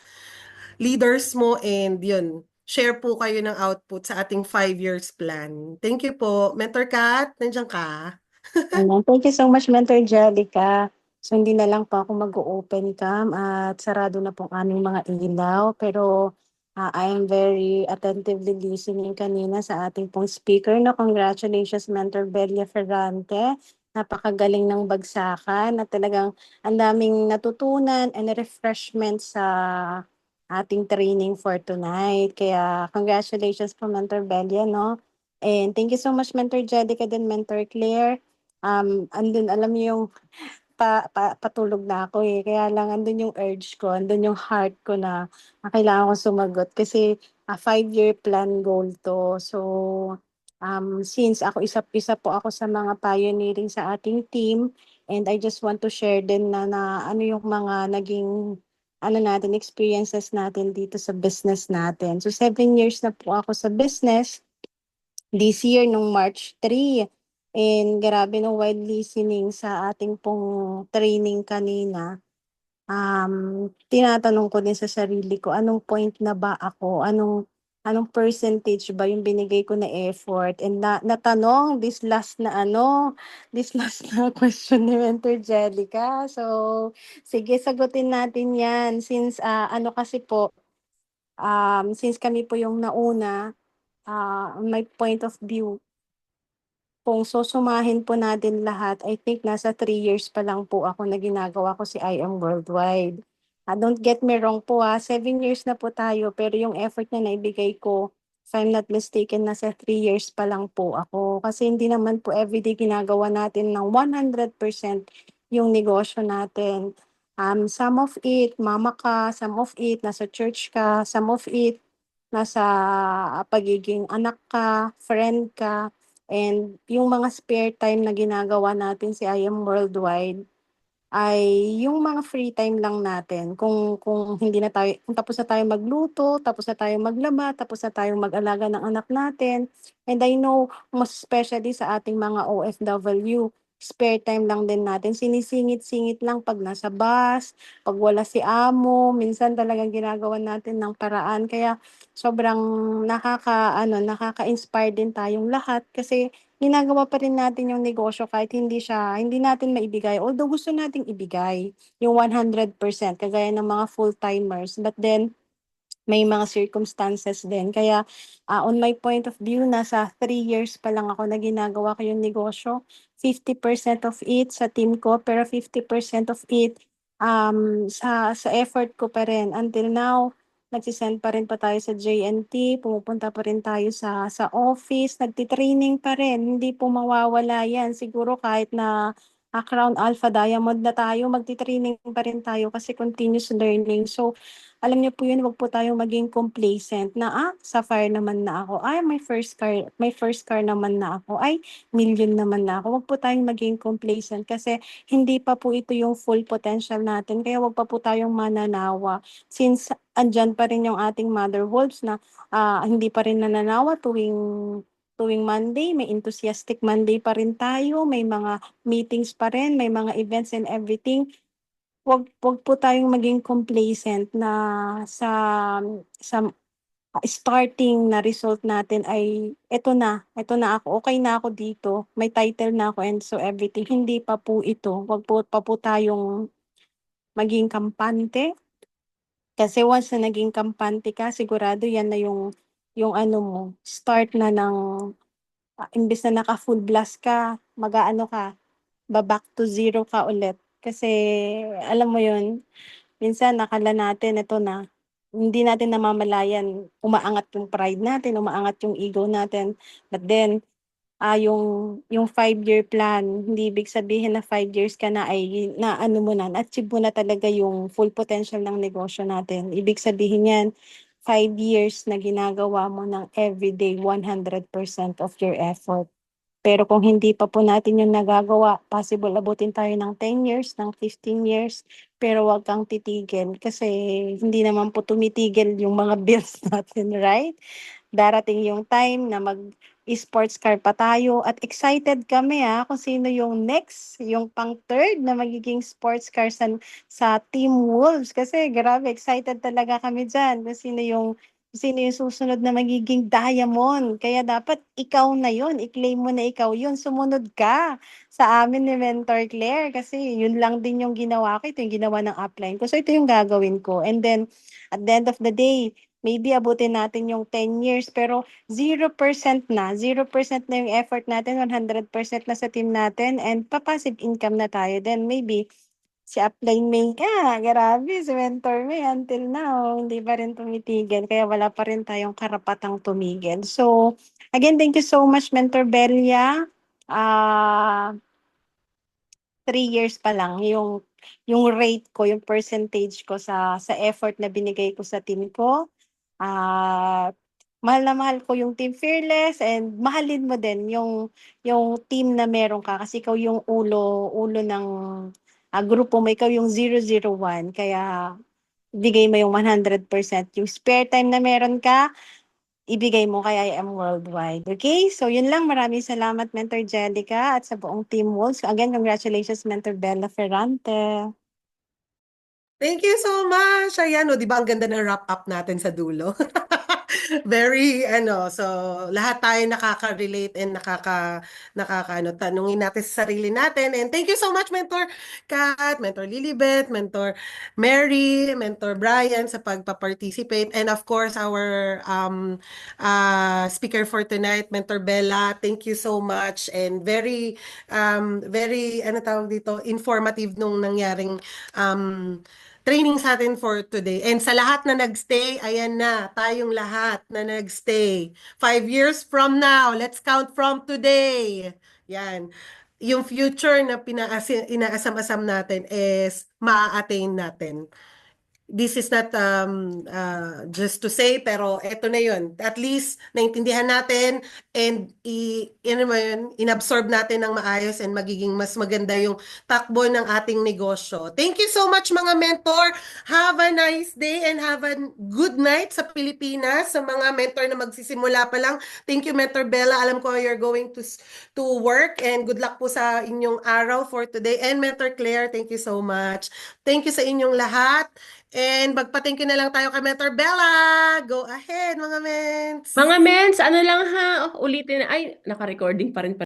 leaders mo, and yun, share po kayo ng output sa ating 5 years plan. Thank you po. Mentor Kat, nandiyan ka?
Ayan, thank you so much, Mentor Angelica. So, hindi na lang po ako mag-open cam at sarado na pong aming mga ilaw. Pero I am very attentively listening kanina sa ating pong speaker. No? Congratulations, Mentor Belia Ferrante. Napakagaling ng bagsakan at talagang ang daming natutunan and refreshment sa ating training for tonight. Kaya congratulations po, Mentor Belia. No? And thank you so much, Mentor Jedica and Mentor Claire. Andun alam niyo yung patulog na ako eh. Kaya lang andun yung urge ko, andun yung heart ko na kailangan ko sumagot kasi a 5-year plan goal to. So, since ako isa po ako sa mga pioneering sa ating team, and I just want to share din na ano yung mga naging experiences natin dito sa business natin. So, 7 years na po ako sa business. This year, nung March 3, and grabe no, wide listening sa ating pong training kanina. Tinatanong ko din sa sarili ko, anong point na ba ako? Anong percentage ba yung binigay ko na effort? And natanong this last na question ni Mentor Jelica. So, sige, sagutin natin yan. Since kasi po, since kami po yung nauna, my point of view, kung susumahin po natin lahat, I think nasa 3 years pa lang po ako na ginagawa ko si I Am Worldwide. Don't get me wrong po 7 years na po tayo, pero yung effort na naibigay ko, if I'm not mistaken, nasa 3 years pa lang po ako. Kasi hindi naman po everyday ginagawa natin ng 100% yung negosyo natin. Some of it, mama ka, some of it, nasa church ka, some of it, nasa pagiging anak ka, friend ka. And yung mga spare time na ginagawa natin si I Am Worldwide ay yung mga free time lang natin. Kung hindi na tayo, kung tapos na tayo magluto, tapos na tayo maglaba, tapos na tayong mag-alaga ng anak natin. And I know, most especially sa ating mga OFW, spare time lang din natin. Sinisingit-singit lang pag nasa bus, pag wala si amo, minsan talagang ginagawa natin ng paraan. Kaya sobrang nakaka-inspire din tayong lahat kasi ginagawa pa rin natin yung negosyo kahit hindi natin maibigay. Although gusto nating ibigay yung 100% kagaya ng mga full-timers. But then, may mga circumstances din. Kaya on my point of view, nasa 3 years pa lang ako na ginagawa ko yung negosyo. 50% of it sa team ko, pero 50% of it sa effort ko pa rin. Until now, nagsisend pa rin pa tayo sa JNT, pumupunta pa rin tayo sa office, nagtitraining pa rin. Hindi po mawawala yan. Siguro kahit na Crown Alpha Diamond na tayo, magti-training pa rin tayo kasi continuous learning. So, alam niyo po yun, wag po tayong maging complacent na, Sapphire naman na ako. Ay, may first car naman na ako. Ay, million naman na ako. Wag po tayong maging complacent kasi hindi pa po ito yung full potential natin. Kaya wag pa po tayong mananawa. Since andyan pa rin yung ating mother wolves na hindi pa rin nananawa tuwing Monday, may enthusiastic Monday pa rin tayo, may mga meetings pa rin, may mga events and everything. Wag po tayong maging complacent na sa starting na result natin ay eto na ako, okay na ako dito, may title na ako and so everything. Hindi pa po ito. Wag po pa po tayong maging kampante. Kasi once na naging kampante ka, sigurado yan na yung ano mo, start na ng imbes na naka full blast ka, mag-aano ka, back to zero ka ulit. Kasi alam mo yun, minsan nakala natin ito na, hindi natin namamalayan, umaangat yung pride natin, umaangat yung ego natin. But then, yung 5-year plan, hindi ibig sabihin na 5 years ka na ay na ano mo na-achieve mo na talaga yung full potential ng negosyo natin. Ibig sabihin yan, 5 years na ginagawa mo ng everyday 100% of your effort. Pero kung hindi pa po natin yung nagagawa, possible abutin tayo ng 10 years, ng 15 years, pero wag kang titigil kasi hindi naman po tumitigil yung mga bills natin, right? Darating yung time na mag-sports car pa tayo at excited kami kung sino yung next, yung pang third na magiging sports car sa Team Wolves. Kasi grabe, excited talaga kami dyan kung sino yung susunod na magiging diamond. Kaya dapat ikaw na yun, i-claim mo na ikaw yun, sumunod ka sa amin ni Mentor Claire kasi yun lang din yung ginawa ko, ito yung ginawa ng upline ko. So ito yung gagawin ko. And then at the end of the day, maybe abutin natin yung 10 years pero 0% na. 0% na yung effort natin, 100% na sa team natin and passive income na tayo. Then maybe si upline May, grabe, si Mentor May until now, hindi pa rin tumitigil. Kaya wala pa rin tayong karapatang tumigil. So, again, thank you so much, Mentor Belia. 3 years pa lang yung rate ko, yung percentage ko sa effort na binigay ko sa team ko. Mahal na mahal ko yung Team Fearless and mahalin mo din yung team na meron ka kasi ikaw yung ulo ng grupo mo, ikaw yung 001 kaya ibigay mo yung 100%. Yung spare time na meron ka, ibigay mo kay I Am Worldwide. Okay? So, yun lang. Maraming salamat, Mentor Jellica at sa buong Team Wolves. Again, congratulations, Mentor Bella Ferrante.
Thank you so much. Ayan, di ba ang ganda ng wrap up natin sa dulo? Very, so lahat tayo nakaka-relate and tanungin natin sa sarili natin. And thank you so much, Mentor Kat, Mentor Lilibet, Mentor Mary, Mentor Brian sa pagpa-participate. And of course, our speaker for tonight, Mentor Bella. Thank you so much. And very, tawag dito, informative nung nangyaring training sa atin for today. And sa lahat na nagstay, ayan na, tayong lahat na nagstay. 5 years from now, let's count from today. Yan. Yung future na inaasam-asam natin is maa-attain natin. This is not just to say, pero eto na yun. At least, naintindihan natin and inabsorb natin ng maayos and magiging mas maganda yung takbo ng ating negosyo. Thank you so much mga mentor. Have a nice day and have a good night sa Pilipinas. Sa mga mentor na magsisimula pa lang. Thank you, Mentor Bella. Alam ko you're going to work and good luck po sa inyong araw for today. And Mentor Claire, thank you so much. Thank you sa inyong lahat. And magpa-thank you na lang tayo kay Mentor Bella. Go ahead, mga mens.
Mga mens, ano lang ulitin, ay, naka-recording pa rin